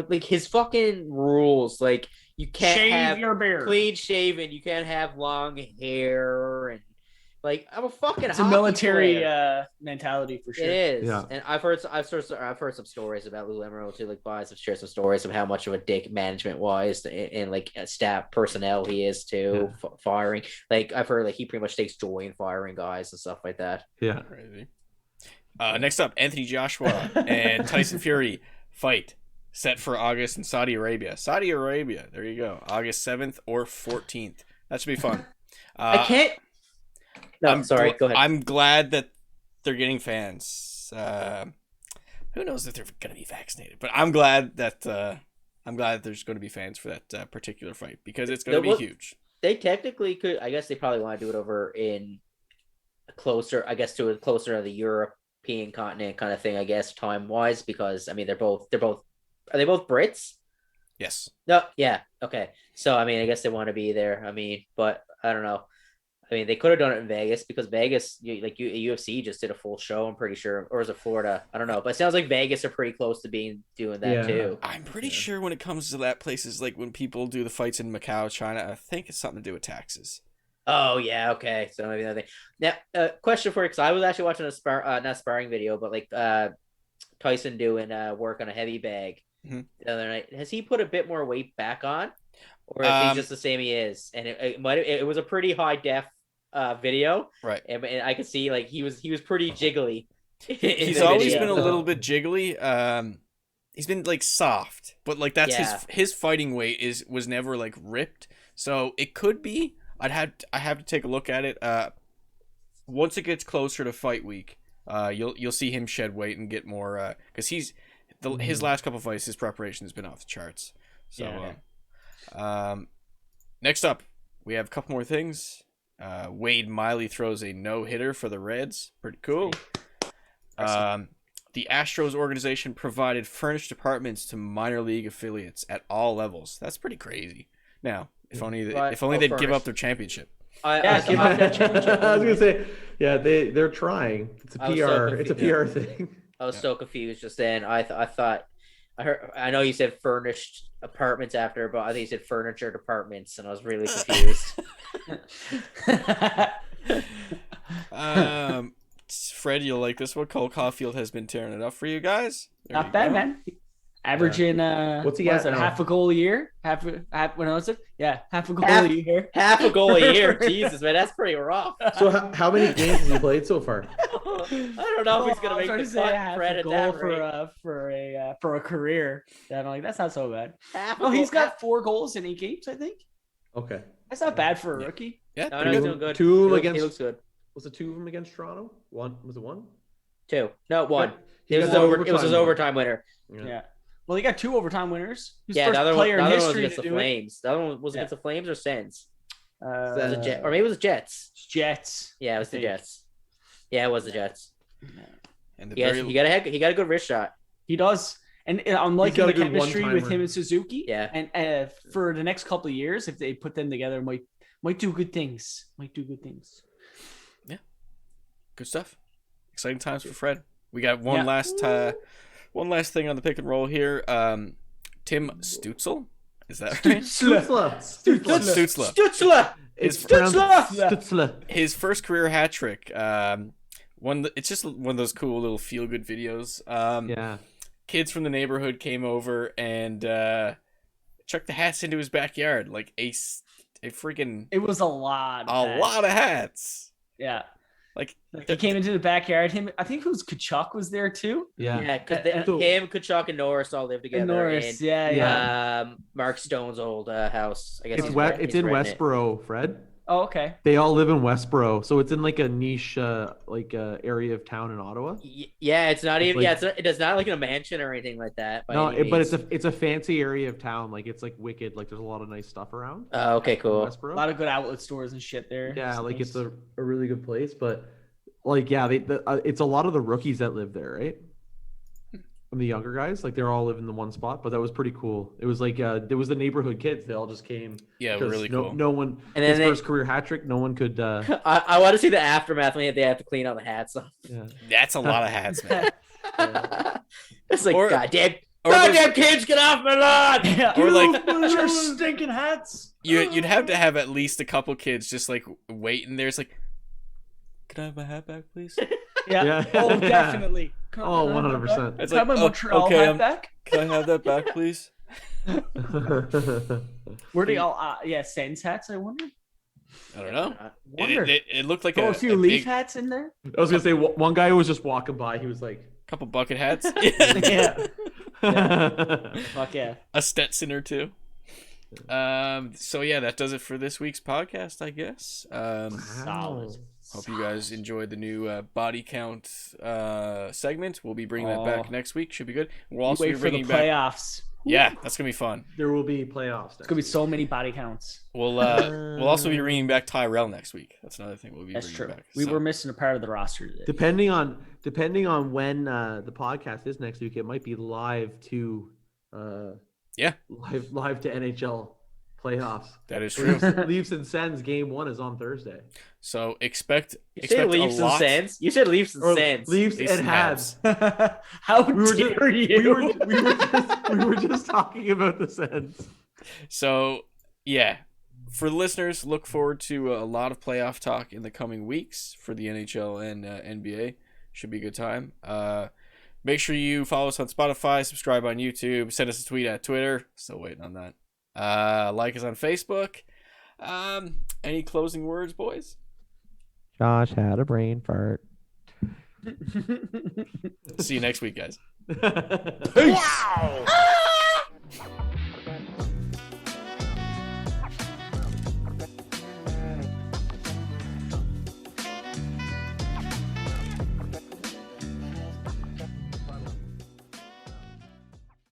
like his fucking rules. Like you can't Shave have your beard. clean shaven. You can't have long hair, and like I'm a fucking. It's a hockey military player. mentality for sure. It is, Yeah. and I've heard some stories about Lou Lamoriello too. Like, guys have shared some stories of how much of a dick management wise and like staff personnel he is too. Firing, like I've heard, like he pretty much takes joy in firing guys and stuff like that. Yeah. Crazy. Next up, Anthony Joshua and Tyson Fury fight set for August in Saudi Arabia. Saudi Arabia, there you go. August 7th or 14th. That should be fun. I can't. No, sorry. Go ahead. I'm glad that they're getting fans. Who knows if they're going to be vaccinated? But I'm glad that there's going to be fans for that particular fight because it's going to be huge. They technically could. I guess they probably want to do it over in closer. I guess to the European continent kind of thing. I guess time wise, because I mean they're both. Are they both Brits? Yes. No. Yeah. Okay. So I mean, I guess they want to be there. I mean, but I don't know. I mean, they could have done it in Vegas because Vegas, UFC just did a full show. I'm pretty sure, or is it Florida? I don't know, but it sounds like Vegas are pretty close to doing that too. I'm pretty sure when it comes to that, places like when people do the fights in Macau, China, I think it's something to do with taxes. Oh yeah, okay. So maybe that thing. Now, question for you, because I was actually watching not sparring video, but like Tyson doing work on a heavy bag the other night. Has he put a bit more weight back on, or is he just the same he is? And it was a pretty high def video, right? And I could see like he was pretty jiggly. He's always been a little bit jiggly. He's been like soft, but like that's his fighting weight was never like ripped. So it could be. I have to take a look at it. Once it gets closer to fight week, you'll see him shed weight and get more. Because his last couple of fights, his preparation has been off the charts. So, next up, we have a couple more things. Wade Miley throws a no-hitter for the Reds. Pretty cool. The Astros organization provided furnished apartments to minor league affiliates at all levels. That's pretty crazy. Now, if only they'd give up their championship. Give up that championship. I was gonna say, they're trying. It's a PR. It's a PR thing. I was so confused just then. I know you said furnished apartments after, but I think you said furniture departments, and I was really confused. Fred, you'll like this one. Cole Caulfield has been tearing it up for you guys. Not bad, man. Averaging what's he at now? Half a goal a year? Half a goal a year. Half a goal a year. Jesus, man, that's pretty rough. So how many games has he played so far? I don't know if he's gonna make the cut. Fred at goal that for a career. That I'm like, that's not so bad. He's got 4 goals in 8 games, I think. Okay, that's not bad for a rookie. Yeah, no, he's doing good. He looks good. Was it 2 of them against Toronto? One was it 1? 2. No, 1. He It was his overtime winner. Yeah. Well, he got 2 overtime winners. He's Yeah, first the other player one in was history against to the do it. Flames. The other one was against the Flames or Sens. Or Maybe it was Jets. Jets. Yeah, it was the Jets. Yeah, it was the Jets. And He got a good wrist shot. He does. And I'm liking the got a good chemistry with one-timer. him and Suzuki. Yeah. And for the next couple of years, if they put them together, might do good things. Yeah. Good stuff. Exciting times for Fred. We got one last thing on the pick and roll here. Tim Stützle. Is that right? Stützle. It's Stützle. His first career hat trick. It's just one of those cool little feel good videos. Kids from the neighborhood came over and chucked the hats into his backyard like a freaking. It was a lot of hats. Yeah. Like he came into the backyard. I think it was Kachuk was there too. Yeah, because him, Kachuk, and Norris all live together. Norris, Mark Stone's old house. I guess It's in Westboro, Fred. Oh, okay. They all live in Westboro, so it's in like a niche area of town in Ottawa. Yeah, it's not even. like- It does not like in a mansion or anything like that. No, but it's a fancy area of town. Like it's like wicked. Like there's a lot of nice stuff around. Oh, okay, cool. A lot of good outlet stores and shit there. Yeah, like it's a really good place. But like, yeah, it's a lot of the rookies that live there, right? And the younger guys, like they're all living in the one spot. But that was pretty cool. It was like there was the neighborhood kids. They all just came. Yeah, really cool. No one. And then his first career hat trick. No one could. I want to see the aftermath when they have to clean all the hats off. Yeah. That's a lot of hats, man. It's like goddamn kids, get off my lawn! Yeah. Or like your stinking hats. you'd have to have at least a couple kids just like waiting there. It's like, can I have my hat back, please? Yeah. Oh, definitely. Oh, 100%. It's Can I have my Montreal okay, hat back? Can I have that back, please? Were they all Sens hats? I wonder. I don't know. Wonder. It looked like a a few Leaf big hats in there. I was gonna say one guy who was just walking by. He was like, couple bucket hats. Yeah. Fuck yeah. A Stetson or two. So yeah, that does it for this week's podcast, I guess. Solid. Hope you guys enjoyed the new body count segment. We'll be bringing that back next week. Should be good. We'll also Wait be for bringing the back playoffs. Yeah, that's gonna be fun. There will be playoffs. It's gonna be so many body counts. We'll also be bringing back Tyrell next week. That's another thing we'll be That's bringing true. back. We were missing a part of the roster today. Depending on when the podcast is next week, it might be live to live to NHL playoffs. That is true. Leafs and Sens game 1 is on Thursday. So expect Leafs and Sens. You said Leafs and Sens. Leafs and Habs. How dare you? We were just talking about the Sens. So yeah, for the listeners, look forward to a lot of playoff talk in the coming weeks for the NHL and NBA. Should be a good time. Make sure you follow us on Spotify, subscribe on YouTube, send us a tweet at Twitter. Still waiting on that. Like us on Facebook. Any closing words, boys? Josh had a brain fart. See you next week, guys. Peace.